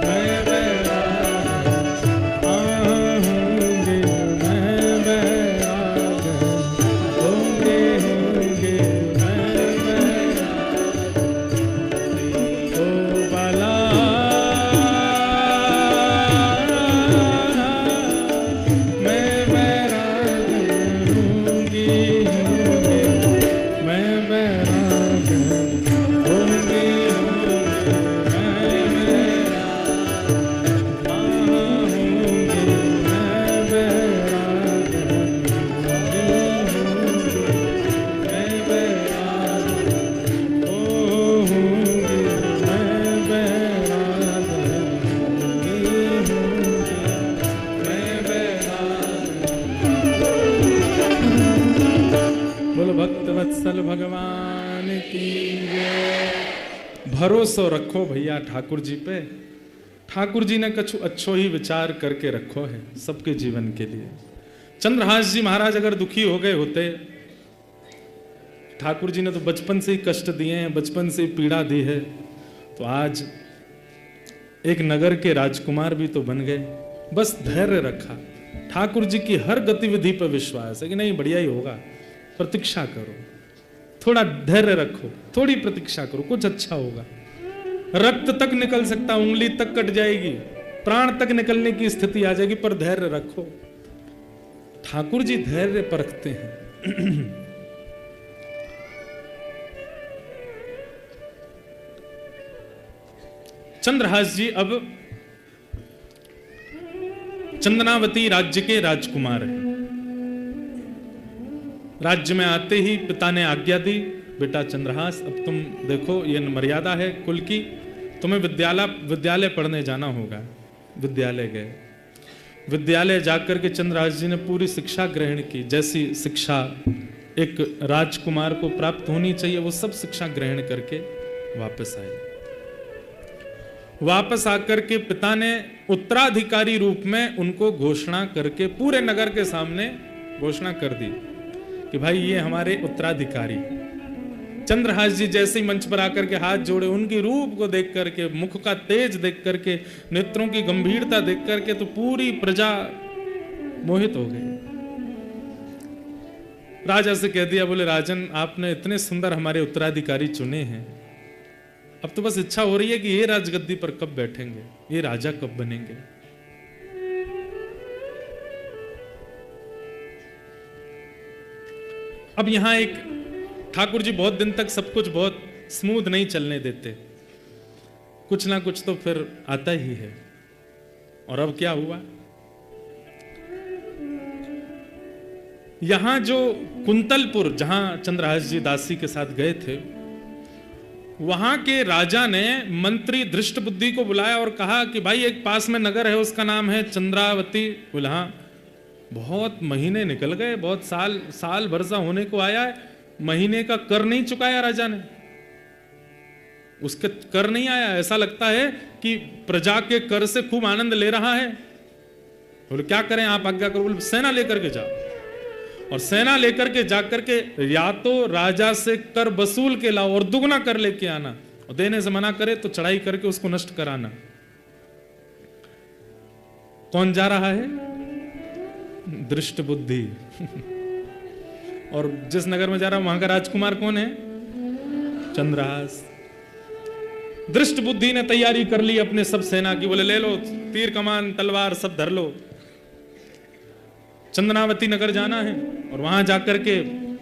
मैं बैराग होंगे, मैं बैराग होंगे, मैं बैराग ओ बाला, मैं बैराग होंगी, मैं बैराग होंगी, मैं बैराग होंगी, मैं बैराग होंगी, मैं बैराग होंगी, मैं बैराग होंगी, मैं बैराग। बोलो भक्त वत्सल भगवान की जय। भरोसा रखो भैया ठाकुर जी पे, ठाकुर जी ने कछु अच्छो ही विचार करके रखो है सबके जीवन के लिए। चंद्रहास जी महाराज अगर दुखी हो गए होते, ठाकुर जी ने तो बचपन से ही कष्ट दिए हैं, बचपन से ही पीड़ा दी है, तो आज एक नगर के राजकुमार भी तो बन गए। बस धैर्य रखा, ठाकुर जी की हर गतिविधि पर विश्वास है कि नहीं बढ़िया ही होगा, प्रतीक्षा करो, थोड़ा धैर्य रखो, थोड़ी प्रतीक्षा करो, कुछ अच्छा होगा। रक्त तक निकल सकता, उंगली तक कट जाएगी, प्राण तक निकलने की स्थिति आ जाएगी, पर धैर्य रखो। ठाकुर जी धैर्य परखते हैं। चंद्रहास जी अब चंदनावती राज्य के राजकुमार हैं। राज्य में आते ही पिता ने आज्ञा दी, बेटा चंद्रहास अब तुम देखो ये मर्यादा है कुल की, तुम्हें विद्यालय पढ़ने जाना होगा। विद्यालय गए, विद्यालय जाकर के चंद्रहास जी ने पूरी शिक्षा ग्रहण की, जैसी शिक्षा एक राजकुमार को प्राप्त होनी चाहिए वो सब शिक्षा ग्रहण करके वापस आए। वापस आकर के पिता ने उत्तराधिकारी रूप में उनको घोषणा करके पूरे नगर के सामने घोषणा कर दी कि भाई ये हमारे उत्तराधिकारी। चंद्रहास जी जैसे ही मंच पर आकर के हाथ जोड़े, उनकी रूप को देख करके, मुख का तेज देख करके, नेत्रों की गंभीरता देख करके तो पूरी प्रजा मोहित हो गई। राजा से कह दिया, बोले राजन आपने इतने सुंदर हमारे उत्तराधिकारी चुने हैं, अब तो बस इच्छा हो रही है कि ये राजगद्दी पर कब बैठेंगे, ये राजा कब बनेंगे। अब यहां एक ठाकुर जी बहुत दिन तक सब कुछ बहुत स्मूथ नहीं चलने देते, कुछ ना कुछ तो फिर आता ही है। और अब क्या हुआ, यहां जो कुंतलपुर जहां चंद्रहास जी दासी के साथ गए थे, वहां के राजा ने मंत्री धृष्टबुद्धि को बुलाया और कहा कि भाई एक पास में नगर है, उसका नाम है चंद्रावती। बोला हाँ, बहुत महीने निकल गए, बहुत साल वर्षा होने को आया है, महीने का कर नहीं चुकाया राजा ने, उसके कर नहीं आया, ऐसा लगता है कि प्रजा के कर से खूब आनंद ले रहा है। बोले क्या करें आप आज्ञा करो। बोले सेना लेकर के जाओ, और सेना लेकर के जाकर के या तो राजा से कर वसूल के लाओ और दुगना कर लेके आना, और देने से मना करे तो चढ़ाई करके उसको नष्ट कराना। कौन जा रहा है? दृष्ट बुद्धि। और जिस नगर में जा रहा है वहां का राजकुमार कौन है? चंद्रहास। दृष्ट बुद्धि ने तैयारी कर ली अपने सब सेना की, बोले ले लो तीर कमान तलवार सब धर लो, चंदनावती नगर जाना है और वहां जाकर के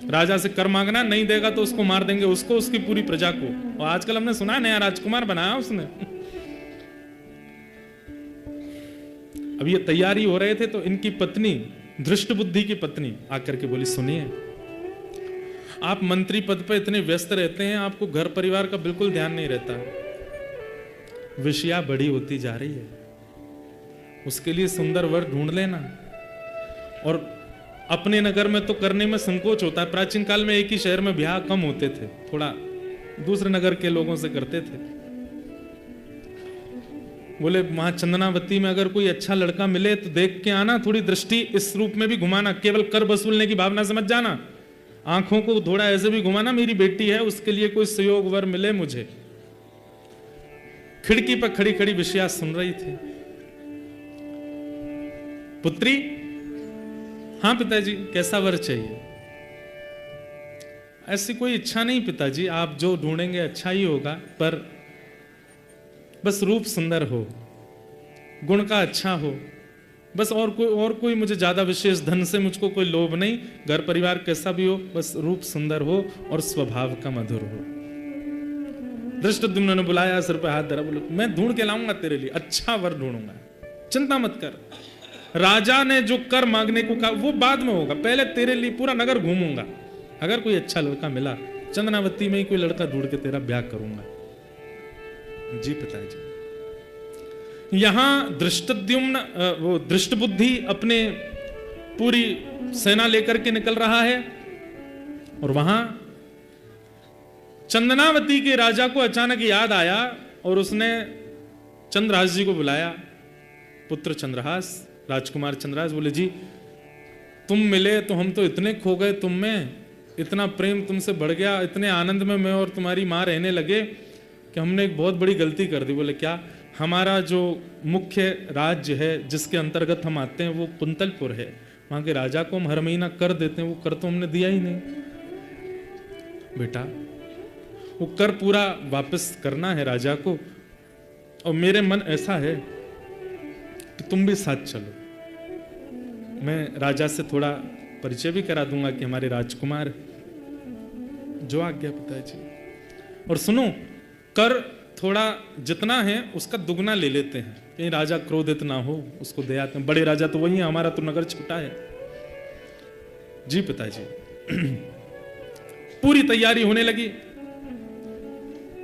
राजा से कर मांगना, नहीं देगा तो उसको मार देंगे, उसको उसकी पूरी प्रजा को। और आजकल हमने सुना नया राजकुमार बनाया उसने। अब ये तैयारी हो रहे थे तो इनकी पत्नी, दृष्ट बुद्धि की पत्नी आकर के बोली, सुनिए आप मंत्री पद पर इतने व्यस्त रहते हैं, आपको घर परिवार का बिल्कुल ध्यान नहीं रहता, विषया बड़ी होती जा रही है, उसके लिए सुंदर वर ढूंढ लेना। और अपने नगर में तो करने में संकोच होता है, प्राचीन काल में एक ही शहर में ब्याह कम होते थे, थोड़ा दूसरे नगर के लोगों से करते थे। बोले वहां चंदनावती में अगर कोई अच्छा लड़का मिले तो देख के आना, थोड़ी दृष्टि इस रूप में भी घुमाना, केवल कर वसूलने की भावना से मत जाना, आंखों को थोड़ा ऐसे भी घुमाना, मेरी बेटी है उसके लिए कोई सहयोग वर मिले मुझे। खिड़की पर खड़ी खड़ी विषया सुन रही थी। पुत्री, हाँ पिताजी, कैसा वर चाहिए? ऐसी कोई इच्छा नहीं पिताजी, आप जो ढूंढेंगे अच्छा ही होगा, पर बस रूप सुंदर हो, गुण का अच्छा हो, बस और कोई मुझे ज्यादा विशेष धन से मुझको कोई लोभ नहीं, घर परिवार कैसा भी हो, बस रूप सुंदर हो और स्वभाव का मधुर हो। धृष्टद्युम्न ने बुलाया, सिर पे हाथ धरा, बोले मैं ढूंढ के लाऊंगा तेरे लिए, अच्छा वर ढूंढूंगा, चिंता मत कर। राजा ने जो कर मांगने को कहा वो बाद में होगा, पहले तेरे लिए पूरा नगर घूमूंगा, अगर कोई अच्छा लड़का मिला चंदनावती में ही कोई लड़का ढूंढ के तेरा ब्याह करूंगा। जी पिताजी। यहां दृष्टद्युम्न, वो दृष्ट बुद्धि अपने पूरी सेना लेकर के निकल रहा है और वहां चंदनावती के राजा को अचानक याद आया और उसने चंद्रहास जी को बुलाया। पुत्र चंद्रहास, राजकुमार चंद्रहास, बोले जी तुम मिले तो हम तो इतने खो गए तुम में, इतना प्रेम तुमसे बढ़ गया, इतने आनंद में मैं और तुम्हारी मां रहने लगे कि हमने एक बहुत बड़ी गलती कर दी। बोले क्या? हमारा जो मुख्य राज्य है जिसके अंतर्गत हम आते हैं वो कुंतलपुर है, वहां के राजा को हम हर महीना कर देते हैं, वो कर तो हमने दिया ही नहीं। बेटा वो कर पूरा वापस करना है राजा को, और मेरे मन ऐसा है कि तुम भी साथ चलो, मैं राजा से थोड़ा परिचय भी करा दूंगा कि हमारे राजकुमार। जो आज्ञा पिताजी। और सुनो, कर थोड़ा जितना है उसका दुगना ले लेते हैं, कहीं राजा क्रोधित ना हो, उसको दे आते हैं, बड़े राजा तो वही है, हमारा तो नगर छोटा है। जी पिताजी। पूरी तैयारी होने लगी,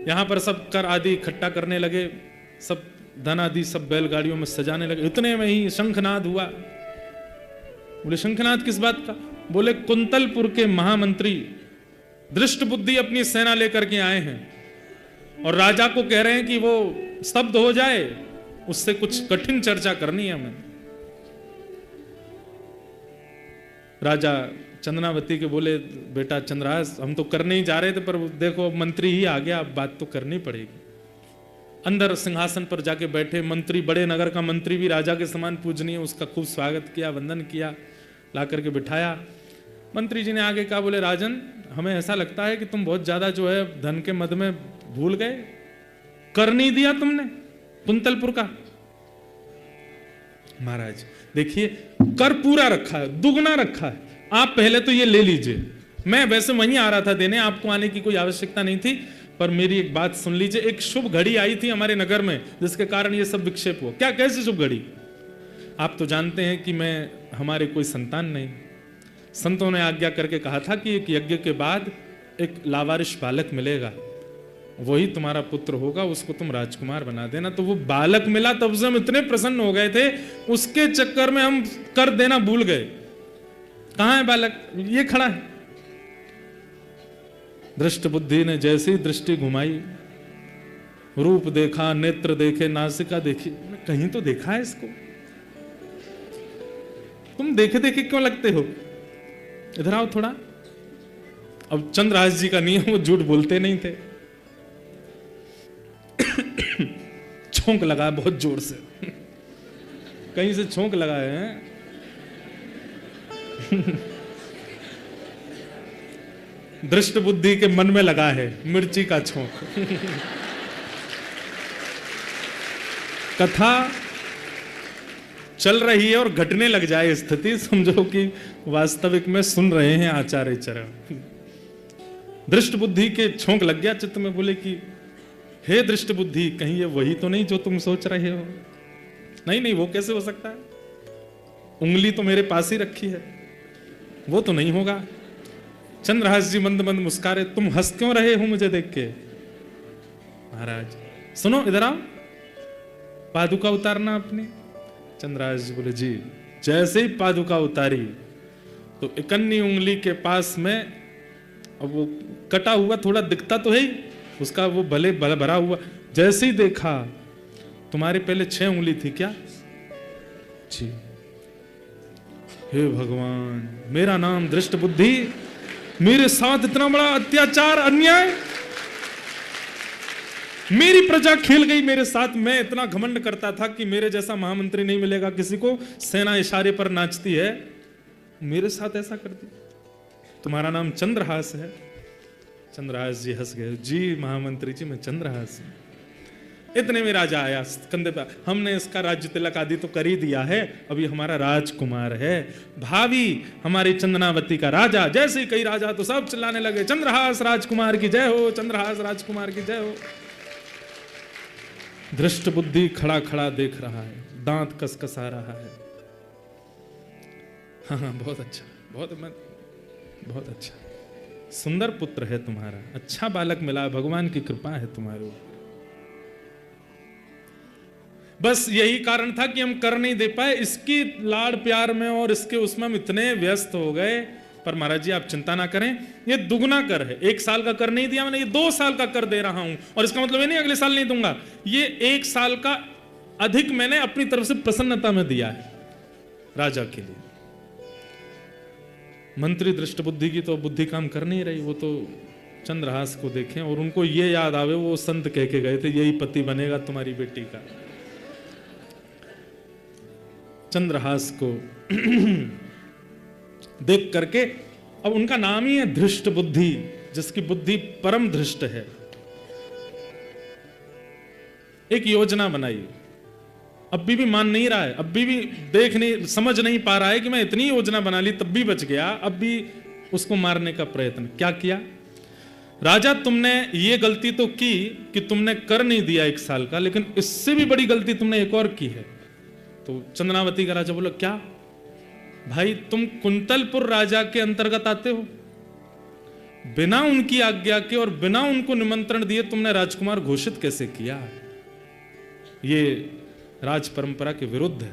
यहां पर सब कर आदि इकट्ठा करने लगे, सब धन आदि सब बैलगाड़ियों में सजाने लगे। इतने में ही शंखनाद हुआ। बोले शंखनाद किस बात का? बोले कुंतलपुर के महामंत्री दृष्ट बुद्धि अपनी सेना लेकर के आए हैं और राजा को कह रहे हैं कि वो स्तब्ध हो जाए, उससे कुछ कठिन चर्चा करनी है हमें। राजा चंदनावती के बोले बेटा चंद्रहास, हम तो करने ही जा रहे थे, पर देखो मंत्री ही आ गया, अब बात तो करनी पड़ेगी। अंदर सिंहासन पर जाके बैठे मंत्री, बड़े नगर का मंत्री भी राजा के समान पूजनीय, उसका खूब स्वागत किया, वंदन किया, ला करके बिठाया। मंत्री जी ने आगे कहा, बोले राजन, हमें ऐसा लगता है कि तुम बहुत ज्यादा जो है धन के मद में भूल गए, कर नहीं दिया तुमने कुंतलपुर का। महाराज देखिए, कर पूरा रखा है, दुगना रखा है, आप पहले तो ये ले लीजिए। मैं वैसे वहीं आ रहा था देने, आपको आने की कोई आवश्यकता नहीं थी, पर मेरी एक बात सुन लीजिए। एक शुभ घड़ी आई थी हमारे नगर में जिसके कारण ये सब विक्षेप हुआ। क्या, कैसी शुभ घड़ी? आप तो जानते हैं कि मैं, हमारे कोई संतान नहीं, संतों ने आज्ञा करके कहा था कि एक यज्ञ के बाद एक लावारिश बालक मिलेगा, वही तुम्हारा पुत्र होगा, उसको तुम राजकुमार बना देना। तो वो बालक मिला, तब से हम इतने प्रसन्न हो गए थे, उसके चक्कर में हम कर देना भूल गए। कहां है बालक? ये खड़ा है। दृष्ट बुद्धि ने जैसी दृष्टि घुमाई, रूप देखा, नेत्र देखे, नासिका देखी, कहीं तो देखा है इसको। तुम देखे देखे क्यों लगते हो? इधर आओ थोड़ा। अब चंद्रहास जी का नियम, वो झूठ बोलते नहीं थे। छोंक लगा बहुत जोर से, कहीं से छोंक लगाए हैं। दृष्ट बुद्धि के मन में लगा है मिर्ची का छोंक। कथा चल रही है और घटने लग जाए स्थिति, समझो कि वास्तविक में सुन रहे हैं आचार्य चरण। दृष्ट बुद्धि के छोंक लग गया चित्त में, बोले कि हे दृष्ट बुद्धि, कहीं ये वही तो नहीं जो तुम सोच रहे हो? नहीं नहीं, वो कैसे हो सकता है? उंगली तो मेरे पास ही रखी है, वो तो नहीं होगा। चंद्रहास जी मंद मंद मुस्कारे, तुम हंस क्यों रहे हो मुझे देख के? महाराज सुनो, इधर आओ, पादुका उतारना अपनी। चंद्रहास जी बोले जी। जैसे ही पादुका उतारी तो इकन्नी उंगली के पास में, अब वो कटा हुआ थोड़ा दिखता तो है ही, उसका वो भले भरा हुआ, जैसे ही देखा, तुम्हारे पहले 6 उंगली थी क्या? जी। हे भगवान, मेरा नाम दृष्ट बुद्धि, मेरे साथ इतना बड़ा अत्याचार अन्याय, मेरी प्रजा खेल गई मेरे साथ। मैं इतना घमंड करता था कि मेरे जैसा महामंत्री नहीं मिलेगा किसी को, सेना इशारे पर नाचती है, मेरे साथ ऐसा कर दी। तुम्हारा नाम चंद्रहास है? चंद्रहास जी हंस गए, जी महामंत्री जी, मैं चंद्रहास हूं। इतने में राजा आया कंधे पर, हमने इसका राज्य तिलक आदि तो कर ही दिया है, अभी हमारा राजकुमार है, भावी हमारी चंदनावती का राजा। जैसे ही कई राजा तो सब चिल्लाने लगे, चंद्रहास राजकुमार की जय हो, चंद्रहास राजकुमार की जय हो। दृष्ट बुद्धि खड़ा खड़ा देख रहा है, दांत कसकसा रहा है। हाँ, बहुत अच्छा, बहुत अच्छा, सुंदर पुत्र है तुम्हारा, अच्छा बालक मिला, भगवान की कृपा है तुम्हारे ऊपर। बस यही कारण था कि हम कर नहीं दे पाए, इसकी लाड़ प्यार में और इसके उसमें हम इतने व्यस्त हो गए। पर महाराज जी आप चिंता ना करें, ये दुगना कर है। 1 साल का कर नहीं दिया मैंने, ये 2 साल का कर दे रहा हूं, और इसका मतलब ये नहीं अगले साल नहीं दूंगा, ये 1 साल का अधिक मैंने अपनी तरफ से प्रसन्नता में दिया है राजा के लिए। मंत्री दृष्ट बुद्धि की तो बुद्धि काम कर नहीं रही, वो तो चंद्रहास को देखें और उनको ये याद आवे, वो संत कह के गए थे यही पति बनेगा तुम्हारी बेटी का। चंद्रहास को देख करके, अब उनका नाम ही है धृष्ट बुद्धि, जिसकी बुद्धि परम धृष्ट है। एक योजना बनाई, अब भी मान नहीं रहा है, अब भी देख नहीं, समझ नहीं पा रहा है कि मैं इतनी योजना बना ली तब भी बच गया, अब भी उसको मारने का प्रयत्न। क्या किया? राजा तुमने ये गलती तो की कि तुमने कर नहीं दिया 1 साल का, लेकिन इससे भी बड़ी गलती तुमने एक और की है। तो चंद्रनावती का राजा बोला क्या? भाई तुम कुंतलपुर राजा के अंतर्गत आते हो, बिना उनकी आज्ञा के और बिना उनको निमंत्रण दिए तुमने राजकुमार घोषित कैसे किया? ये राज परंपरा के विरुद्ध है।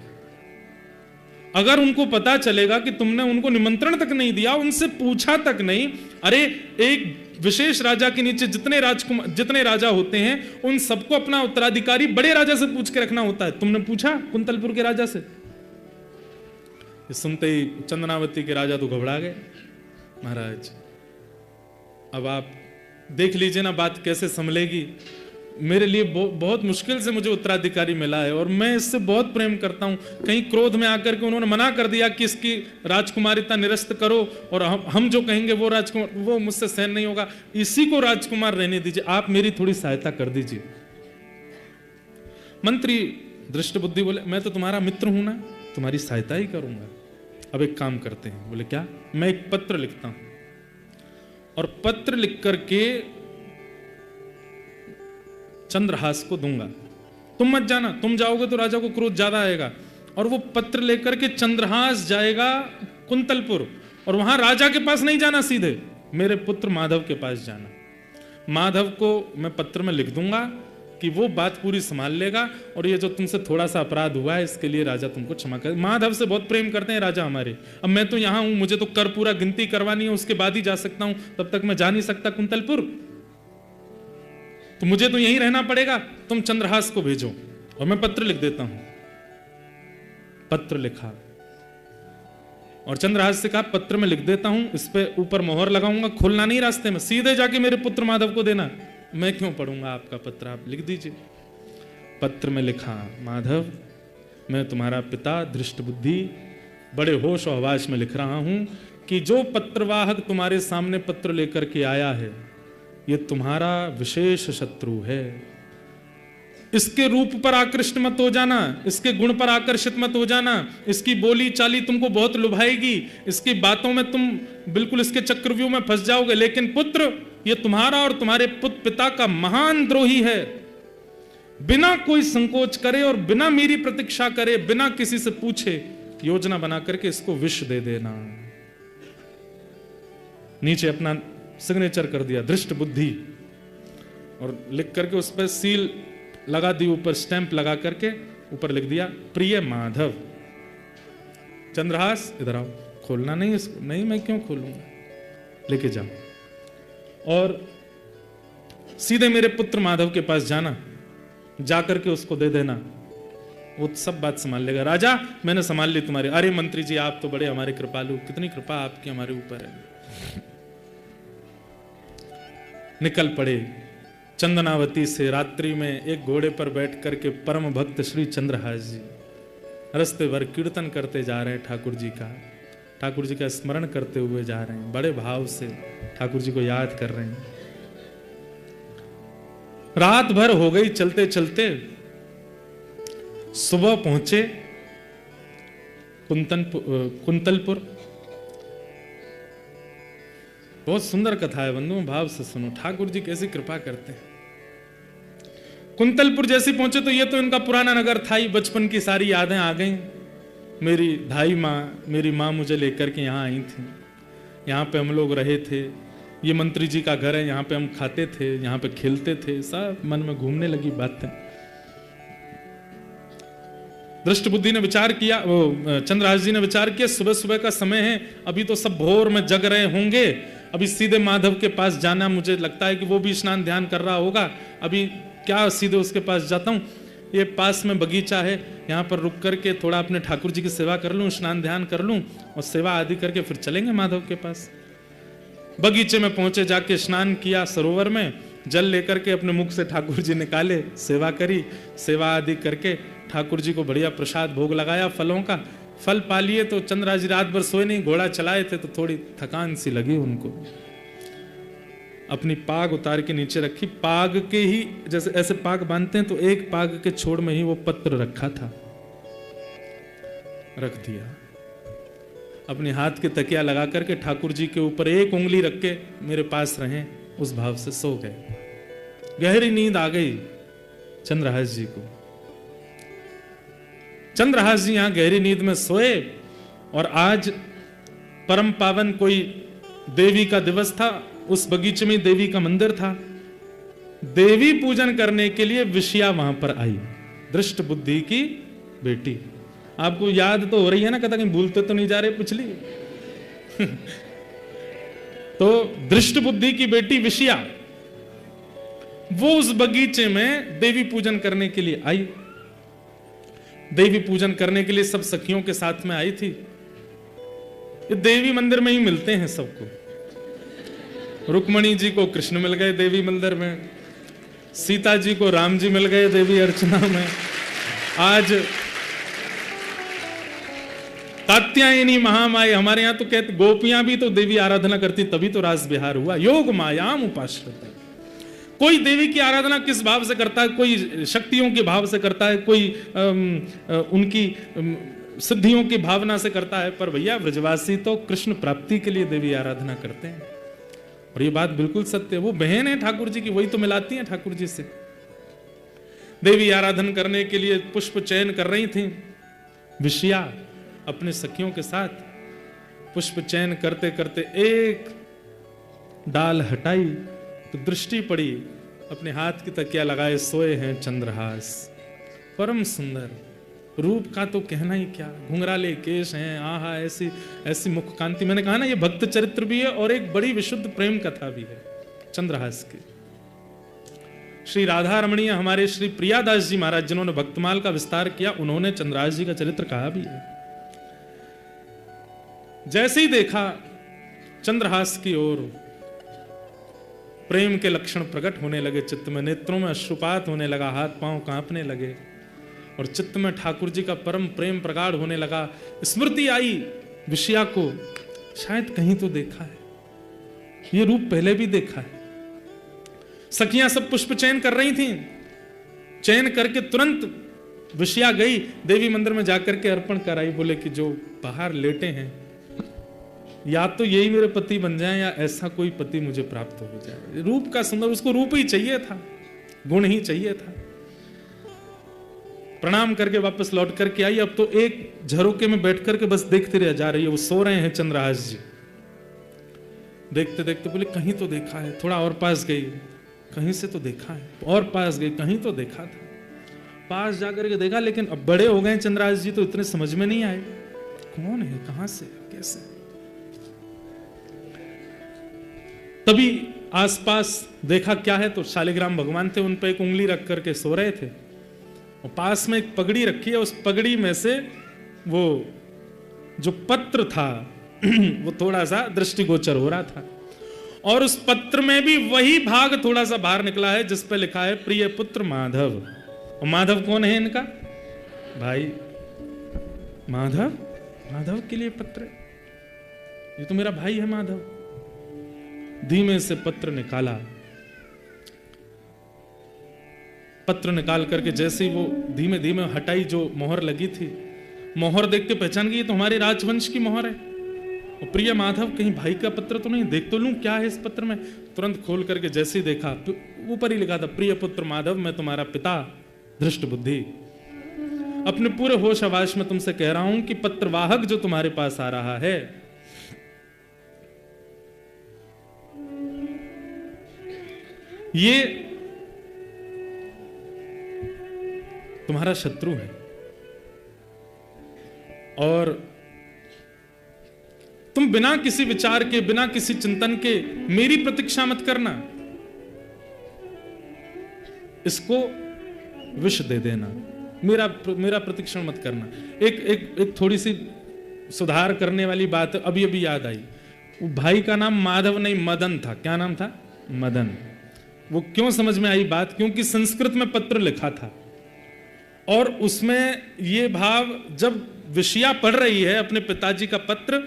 अगर उनको पता चलेगा कि तुमने उनको निमंत्रण तक नहीं दिया, उनसे पूछा तक नहीं, अरे एक विशेष राजा के नीचे जितने राजा होते हैं उन सबको अपना उत्तराधिकारी बड़े राजा से पूछ के रखना होता है, तुमने पूछा कुंतलपुर के राजा से? ये सुनते ही चंदनावती के राजा तो घबरा गए। महाराज अब आप देख लीजिए ना बात कैसे संभलेगी। मेरे लिए बहुत मुश्किल से मुझे उत्तराधिकारी मिला है और मैं इससे बहुत प्रेम करता हूं। कहीं क्रोध में आकर के उन्होंने मना कर दिया कि इसकी राजकुमारिता निरस्त करो और हम जो कहेंगे वो राजकुमार, वो मुझसे सहन नहीं होगा, इसी को राजकुमार रहने दीजिए, आप मेरी थोड़ी सहायता कर दीजिए। मंत्री दृष्ट बुद्धि बोले मैं तो तुम्हारा मित्र हूं ना, तुम्हारी सहायता ही करूंगा। अब एक काम करते हैं। बोले क्या? मैं एक पत्र लिखता हूं और पत्र लिख करके चंद्रहास को दूंगा, तुम मत जाना, तुम जाओगे तो राजा को क्रोध ज्यादा आएगा। और वो पत्र लेकर के चंद्रहास जाएगा कुंतलपुर, और वहां राजा के पास नहीं जाना, सीधे मेरे पुत्र माधव के पास जाना। माधव को मैं पत्र में लिख दूंगा कि वो बात पूरी संभाल लेगा, और ये जो तुमसे थोड़ा सा अपराध हुआ है इसके लिए राजा तुमको क्षमा करे। माधव से बहुत प्रेम करते हैं राजा हमारे। अब मैं तो यहां हूं, मुझे तो कर पूरा गिनती करवानी है, उसके बाद ही जा सकता हूं, तब तक मैं जा नहीं सकता कुंतलपुर, तो मुझे तो यहीं रहना पड़ेगा। तुम चंद्रहास को भेजो और मैं पत्र लिख देता हूं। पत्र लिखा और चंद्रहास से कहा पत्र में लिख देता हूं, इस पे ऊपर मोहर लगाऊंगा, खोलना नहीं रास्ते में, सीधे जाके मेरे पुत्र माधव को देना। मैं क्यों पढ़ूंगा आपका पत्र, आप लिख दीजिए। पत्र में लिखा, माधव मैं तुम्हारा पिता दृष्ट बुद्धि बड़े होश और हवास में लिख रहा हूं कि जो पत्रवाहक तुम्हारे सामने पत्र लेकर के आया है ये तुम्हारा विशेष शत्रु है। इसके रूप पर आकृष्ट मत हो जाना, इसके गुण पर आकर्षित मत हो जाना, इसकी बोली चाली तुमको बहुत लुभाएगी, इसकी बातों में तुम बिल्कुल इसके चक्रव्यूह में फंस जाओगे। लेकिन पुत्र, ये तुम्हारा और तुम्हारे पुत्र पिता का महान द्रोही है। बिना कोई संकोच करे और बिना मेरी प्रतीक्षा करे, बिना किसी से पूछे, योजना बना करके इसको विष दे देना। नीचे अपना सिग्नेचर कर दिया, धृष्ट बुद्धि, और लिख करके उस पर सील लगा दी, ऊपर स्टैंप लगा करके ऊपर लिख दिया, प्रिय माधव। चंद्रहास इधर आओ, खोलना नहीं इसको। नहीं, मैं क्यों खोलूंगा, लेके जाओ और सीधे मेरे पुत्र माधव के पास जाना, जाकर के उसको दे देना, वो सब बात संभाल लेगा। राजा, मैंने संभाल ली तुम्हारी। अरे मंत्री जी, आप तो बड़े हमारे कृपालु, कितनी कृपा आपकी हमारे ऊपर है। निकल पड़े चंदनावती से। रात्रि में एक घोड़े पर बैठ करके परम भक्त श्री चंद्रहास जी रास्ते भर कीर्तन करते जा रहे हैं ठाकुर जी का स्मरण करते हुए जा रहे हैं, बड़े भाव से ठाकुर जी को याद कर रहे हैं। रात भर हो गई चलते चलते, सुबह पहुंचे कुंतलपुर। बहुत सुंदर कथा है बंधुओं, भाव से सुनो, ठाकुर जी कैसी कृपा करते हैं। कुंतलपुर जैसे पहुंचे तो ये तो इनका पुराना नगर था ही, बचपन की सारी यादें आ गई। मेरी धाई माँ, मेरी माँ मुझे लेकर के यहाँ आई थी, यहाँ पे हम लोग रहे थे, ये मंत्री जी का घर है, यहाँ पे हम खाते थे, यहाँ पे खेलते थे, सब मन में घूमने लगी बातें। दृष्ट बुद्धि ने विचार किया, वो चंद्रहास जी ने विचार किया, सुबह सुबह का समय है, अभी तो सब भोर में जग रहे होंगे, अभी सीधे माधव के पास जाना, मुझे लगता है कि वो भी स्नान ध्यान कर रहा होगा, अभी क्या सीधे उसके पास जाता हूँ, ये पास में बगीचा है, यहाँ पर रुक करके थोड़ा अपने ठाकुर जी की सेवा कर लूँ, स्नान ध्यान कर लूँ और सेवा आदि करके फिर चलेंगे माधव के पास। बगीचे में पहुंचे, जाके स्नान किया, सरोवर में जल लेकर के अपने मुख से ठाकुर जी निकाले, सेवा करी, सेवा आदि करके ठाकुर जी को बढ़िया प्रसाद भोग लगाया फलों का। फल पा लिए तो चंद्रहास जी रात भर सोए नहीं, घोड़ा चलाए थे तो थोड़ी थकान सी लगी उनको। अपनी पाग उतार के नीचे रखी, पाग के ही जैसे ऐसे पाग बांधते हैं तो एक पाग के छोड़ में ही वो पत्र रखा था, रख दिया। अपने हाथ के तकिया लगा करके ठाकुर जी के ऊपर एक उंगली रख के मेरे पास रहें, उस भाव से सो गए। गहरी नींद आ गई चंद्रहास जी को। चंद्रहास जी यहां गहरी नींद में सोए और आज परम पावन कोई देवी का दिवस था, उस बगीचे में देवी का मंदिर था। देवी पूजन करने के लिए विषया वहां पर आई, दृष्ट बुद्धि की बेटी। आपको याद तो हो रही है ना, कथा कहीं भूलते तो नहीं जा रहे पिछली। तो दृष्ट बुद्धि की बेटी विषया, वो उस बगीचे में देवी पूजन करने के लिए आई। देवी पूजन करने के लिए सब सखियों के साथ में आई थी। ये देवी मंदिर में ही मिलते हैं सबको। रुक्मणी जी को कृष्ण मिल गए देवी मंदिर में, सीता जी को राम जी मिल गए देवी अर्चना में, आज कात्यायनी महामाई, हमारे यहां तो कहते गोपियां भी तो देवी आराधना करती, तभी तो रास बिहार हुआ। योग मायाम उपाश्रिता। कोई देवी की आराधना किस भाव से करता है, कोई शक्तियों के भाव से करता है, कोई उनकी सिद्धियों की भावना से करता है, पर भैया ब्रजवासी तो कृष्ण प्राप्ति के लिए देवी आराधना करते हैं। और ये बात बिल्कुल सत्य है। वो बहन है ठाकुर जी की, वही तो मिलाती है ठाकुर जी से। देवी आराधन करने के लिए पुष्प चयन कर रही थी विषया अपने सखियों के साथ। पुष्प चयन करते करते एक डाल हटाई तो दृष्टि पड़ी, अपने हाथ की तकिया लगाए सोए हैं चंद्रहास। परम सुंदर रूप का तो कहना ही क्या, घुंघराले केश हैं, आहा ऐसी ऐसी मुख कांति। मैंने कहा ना, ये भक्त चरित्र भी है और एक बड़ी विशुद्ध प्रेम कथा भी है चंद्रहास की। श्री राधा रमणीय हमारे श्री प्रियादास जी महाराज, जिन्होंने भक्तमाल का विस्तार किया, उन्होंने चंद्रहास जी का चरित्र कहा भी है। जैसे ही देखा चंद्रहास की ओर, प्रेम के लक्षण प्रकट होने लगे चित्त में, नेत्रों में अश्रुपात होने लगा, हाथ पांव कांपने लगे और चित्त में ठाकुर जी का परम प्रेम प्रगाढ़ होने लगा। स्मृति आई विषया को, शायद कहीं तो देखा है, ये रूप पहले भी देखा है। सखियां सब पुष्प चयन कर रही थीं, चयन करके तुरंत विषया गई, देवी मंदिर में जाकर के अर्पण कराई। बोले कि जो बाहर लेटे हैं या तो यही मेरे पति बन जाए या ऐसा कोई पति मुझे प्राप्त हो जाए। रूप का सुंदर, उसको रूप ही चाहिए था, गुण ही चाहिए था। प्रणाम करके वापस लौट करके आई। अब तो एक झरोके में बैठ करके बस देखते रह जा रही है। वो सो रहे हैं चंद्रहास जी। देखते देखते बोले कहीं तो देखा है, थोड़ा और पास गई, कहीं से तो देखा है, और पास गई, कहीं तो देखा था। पास जाकर के देखा, लेकिन अब बड़े हो गए चंद्रहास जी तो इतने समझ में नहीं आए कौन है, कहां से, कैसे। तभी आसपास देखा क्या है, तो शालिग्राम भगवान थे, उन पर एक उंगली रख करके सो रहे थे। और पास में एक पगड़ी रखी है, उस पगड़ी में से वो जो पत्र था वो थोड़ा सा दृष्टिगोचर हो रहा था। और उस पत्र में भी वही भाग थोड़ा सा बाहर निकला है जिस पे लिखा है प्रिय पुत्र माधव। और माधव कौन है इनका भाई? माधव, माधव के लिए पत्र, ये तो मेरा भाई है माधव। धीमे से पत्र निकाला, पत्र निकाल करके जैसे ही वो धीमे धीमे हटाई, जो मोहर लगी थी, मोहर देख के पहचान गई, तो हमारे राजवंश की मोहर है। और प्रिय माधव, कहीं भाई का पत्र तो नहीं, देख तो लूं क्या है इस पत्र में। तुरंत खोल करके जैसे ही देखा, ऊपर ही लिखा था प्रिय पुत्र माधव, मैं तुम्हारा पिता धृष्ट बुद्धि, अपने पूरे होश आवास में तुमसे कह रहा हूं कि पत्रवाहक जो तुम्हारे पास आ रहा है, ये तुम्हारा शत्रु है। और तुम बिना किसी विचार के, बिना किसी चिंतन के मेरी प्रतीक्षा मत करना, इसको विष दे देना, मेरा प्रतीक्षण मत करना। एक थोड़ी सी सुधार करने वाली बात अभी अभी याद आई। वो भाई का नाम माधव नहीं मदन था। क्या नाम था? मदन। वो क्यों समझ में आई बात? क्योंकि संस्कृत में पत्र लिखा था और उसमें ये भाव, जब विषया पढ़ रही है अपने पिताजी का पत्र,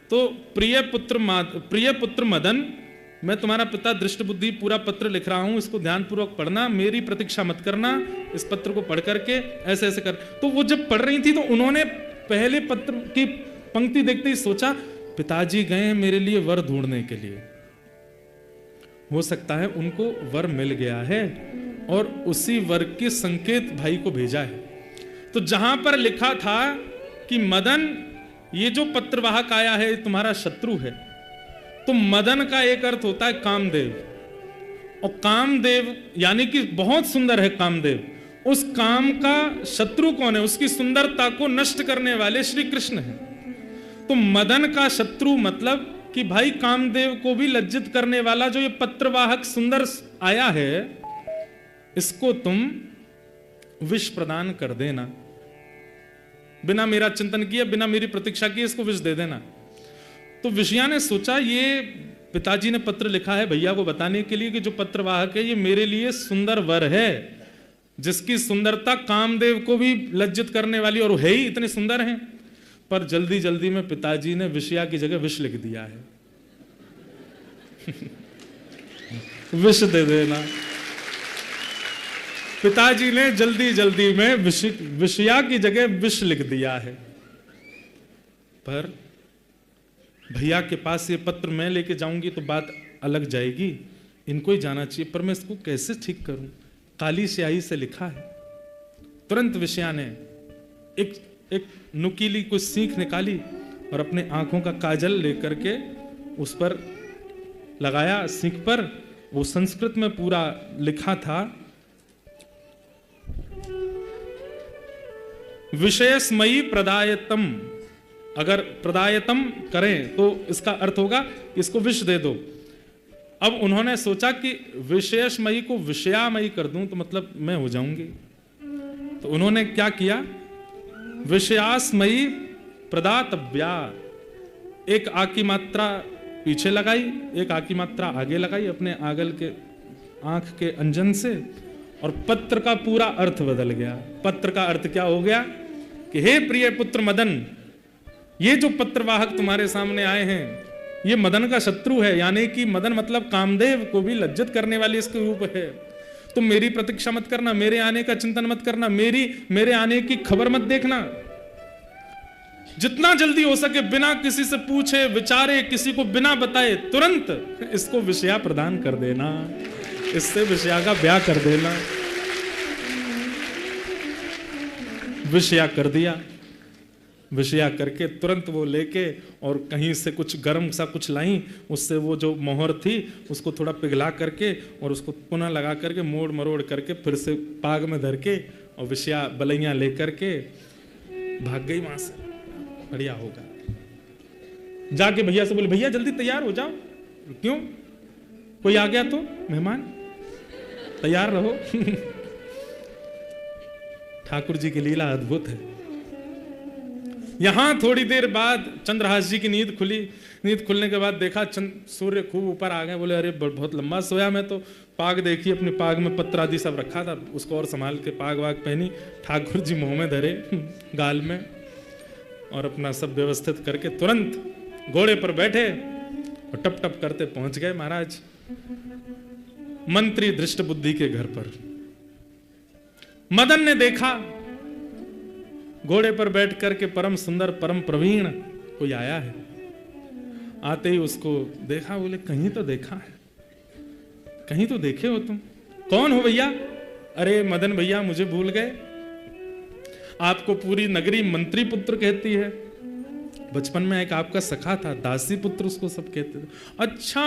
तो प्रिय पुत्र मदन, मैं तुम्हारा पिता दृष्ट बुद्धि पूरा पत्र लिख रहा हूं, इसको ध्यानपूर्वक पढ़ना, मेरी प्रतीक्षा मत करना, इस पत्र को पढ़ करके ऐसे ऐसे कर। तो वो जब पढ़ रही थी तो उन्होंने पहले पत्र की पंक्ति देखते ही सोचा पिताजी गए हैं मेरे लिए वर ढूंढने के लिए, हो सकता है उनको वर मिल गया है और उसी वर के संकेत भाई को भेजा है। तो जहां पर लिखा था कि मदन, ये जो पत्रवाहक आया है तुम्हारा शत्रु है, तो मदन का एक अर्थ होता है कामदेव, और कामदेव यानी कि बहुत सुंदर है कामदेव। उस काम का शत्रु कौन है? उसकी सुंदरता को नष्ट करने वाले श्री कृष्ण हैं। तो मदन का शत्रु मतलब कि भाई कामदेव को भी लज्जित करने वाला जो ये पत्रवाहक सुंदर आया है, इसको तुम विष प्रदान कर देना, बिना मेरा चिंतन किए, बिना मेरी प्रतीक्षा किए इसको विष दे देना। तो विषया ने सोचा ये पिताजी ने पत्र लिखा है भैया को बताने के लिए कि जो पत्रवाहक है ये मेरे लिए सुंदर वर है, जिसकी सुंदरता कामदेव को भी लज्जित करने वाली, और है ही इतने सुंदर हैं। पर जल्दी जल्दी में पिताजी ने विषया की जगह विष लिख दिया है। विष दे देना। पिताजी ने जल्दी जल्दी में विषया की जगह विष लिख दिया है। पर भैया के पास ये पत्र मैं लेके जाऊंगी तो बात अलग जाएगी, इनको ही जाना चाहिए, पर मैं इसको कैसे ठीक करूं? काली स्याही से लिखा है। तुरंत विषया ने एक नुकीली कुछ सीख निकाली और अपने आंखों का काजल लेकर के उस पर लगाया, सीख पर। वो संस्कृत में पूरा लिखा था, विषयस्मयी प्रदायतम। अगर प्रदायतम करें तो इसका अर्थ होगा इसको विष दे दो। अब उन्होंने सोचा कि विषयस्मयी को विषयामयी कर दूं तो मतलब मैं हो जाऊंगी। तो उन्होंने क्या किया, विषयास्मयी प्रदातव्या, एक आ की मात्रा पीछे लगाई, एक आ की मात्रा आगे लगाई अपने आगल के आंख के अंजन से, और पत्र का पूरा अर्थ बदल गया। पत्र का अर्थ क्या हो गया कि हे प्रिय पुत्र मदन, ये जो पत्रवाहक तुम्हारे सामने आए हैं ये मदन का शत्रु है, यानी कि मदन मतलब कामदेव को भी लज्जित करने वाली इसके रूप है। तुम मेरी प्रतीक्षा मत करना, मेरे आने का चिंतन मत करना, मेरे आने की खबर मत देखना। जितना जल्दी हो सके बिना किसी से पूछे विचारे, किसी को बिना बताए तुरंत इसको विषया प्रदान कर देना, इससे विषया का ब्याह कर देना। विषया कर दिया, विषया करके तुरंत वो लेके और कहीं से कुछ गर्म सा कुछ लाई, उससे वो जो मोहर थी उसको थोड़ा पिघला करके और उसको पुनः लगा करके मोड़ मरोड़ करके फिर से पाग में धर के और विषया बलैया लेकर के भाग गई वहां से। बढ़िया होगा। जाके भैया से बोले, भैया जल्दी तैयार हो जाओ। क्यों? कोई आ गया तो मेहमान, तैयार रहो। ठाकुर जी की लीला अद्भुत है। यहां थोड़ी देर बाद चंद्रहास जी की नींद खुली। नींद खुलने के बाद देखा सूर्य खूब ऊपर आ गए। बोले अरे बहुत लंबा सोया मैं तो। पाग देखी, अपने पाग में पत्र आदि सब रखा था, उसको और संभाल के पाग वाग पहनी। ठाकुर जी मुंह में धरे गाल में और अपना सब व्यवस्थित करके तुरंत घोड़े पर बैठे और टप टप करते पहुंच गए महाराज मंत्री दृष्ट बुद्धि के घर पर। मदन ने देखा घोड़े पर बैठ करके परम सुंदर परम प्रवीण कोई आया है। आते ही उसको देखा, बोले कहीं तो देखा है, कहीं तो देखे हो तुम। कौन हो भैया? अरे मदन भैया मुझे भूल गए, आपको पूरी नगरी मंत्री पुत्र कहती है। बचपन में एक आपका सखा था, दासी पुत्र उसको सब कहते थे। अच्छा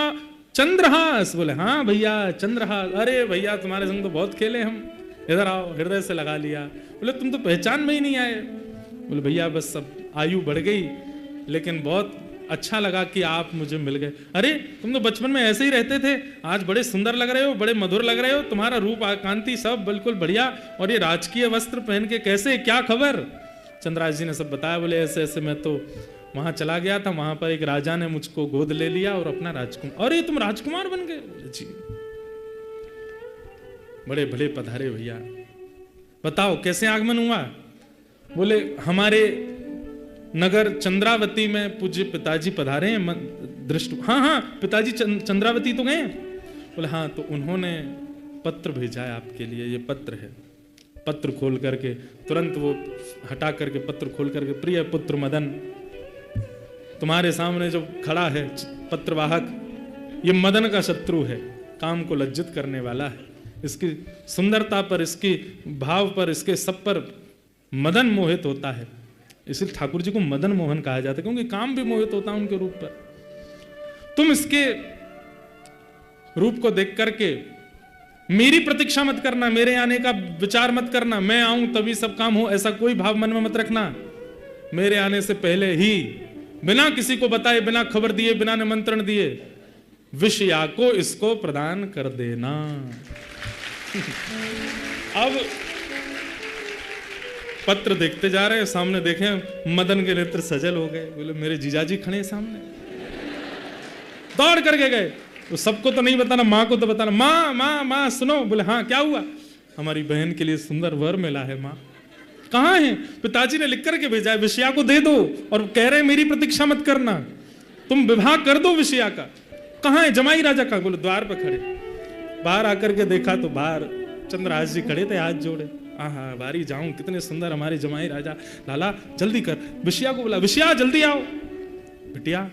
चंद्रहास? बोले हाँ भैया चंद्रहास। अरे भैया तुम्हारे संग तो बहुत खेले हम, इधर आओ, हृदय से लगा लिया। बोले तुम तो पहचान में ही नहीं आए। बोले भैया बस सब आयु बढ़ गई, लेकिन बहुत अच्छा लगा कि आप मुझे मिल गए। अरे तुम तो बचपन में ऐसे ही रहते थे, आज बड़े सुंदर लग रहे हो, बड़े मधुर लग रहे हो, तुम्हारा रूप कांति सब बिल्कुल बढ़िया, और ये राजकीय वस्त्र पहन के कैसे, क्या खबर? चंद्रहास जी ने सब बताया। बोले ऐसे ऐसे मैं तो वहां चला गया था, वहां पर एक राजा ने मुझको गोद ले लिया और अपना राजकुमार। अरे तुम राजकुमार बन गए? बोले जी। बड़े भले पधारे भैया, बताओ कैसे आगमन हुआ? बोले हमारे नगर चंद्रावती में पूज्य पिताजी पधारे हैं दृष्ट। हाँ हाँ पिताजी चंद्रावती तो गए? बोले हाँ, तो उन्होंने पत्र भेजा है आपके लिए, ये पत्र है। पत्र खोल करके तुरंत वो हटा करके पत्र खोल करके, प्रिय पुत्र मदन, तुम्हारे सामने जो खड़ा है पत्रवाहक, ये मदन का शत्रु है, काम को लज्जित करने वाला है। इसकी सुंदरता पर, इसकी भाव पर, इसके सब पर मदन मोहित होता है। इसलिए ठाकुर जी को मदन मोहन कहा जाता है, क्योंकि काम भी मोहित होता है उनके रूप पर। तुम इसके रूप को देख करके मेरी प्रतीक्षा मत करना, मेरे आने का विचार मत करना, मैं आऊं तभी सब काम हो, ऐसा कोई भाव मन में मत रखना। मेरे आने से पहले ही बिना किसी को बताए, बिना खबर दिए, बिना निमंत्रण दिए विषया को इसको प्रदान कर देना। अब पत्र देखते जा रहे हैं, सामने देखें मदन के नेत्र सजल हो गए। बोले मेरे जीजाजी खड़े सामने। दौड़ करके गए, तो सबको तो नहीं बताना, माँ को तो बताना। माँ माँ माँ सुनो। बोले हाँ क्या हुआ? हमारी बहन के लिए सुंदर वर मिला है माँ। कहाँ है? पिताजी ने लिख करके भेजा है, विषया को दे दो, और कह रहे मेरी प्रतीक्षा मत करना, तुम विवाह कर दो विषया का। कहाँ है? जमाई राजा का? बोले द्वार पर खड़े। बाहर आकर के देखा तो बाहर चंद्रहास जी खड़े थे, हाथ जोड़े। आहा बारी जाऊं, कितने सुंदर हमारे जमाई राजा। लाला जल्दी कर, विषया को बोला, विषया जल्दी आओ। बिटिया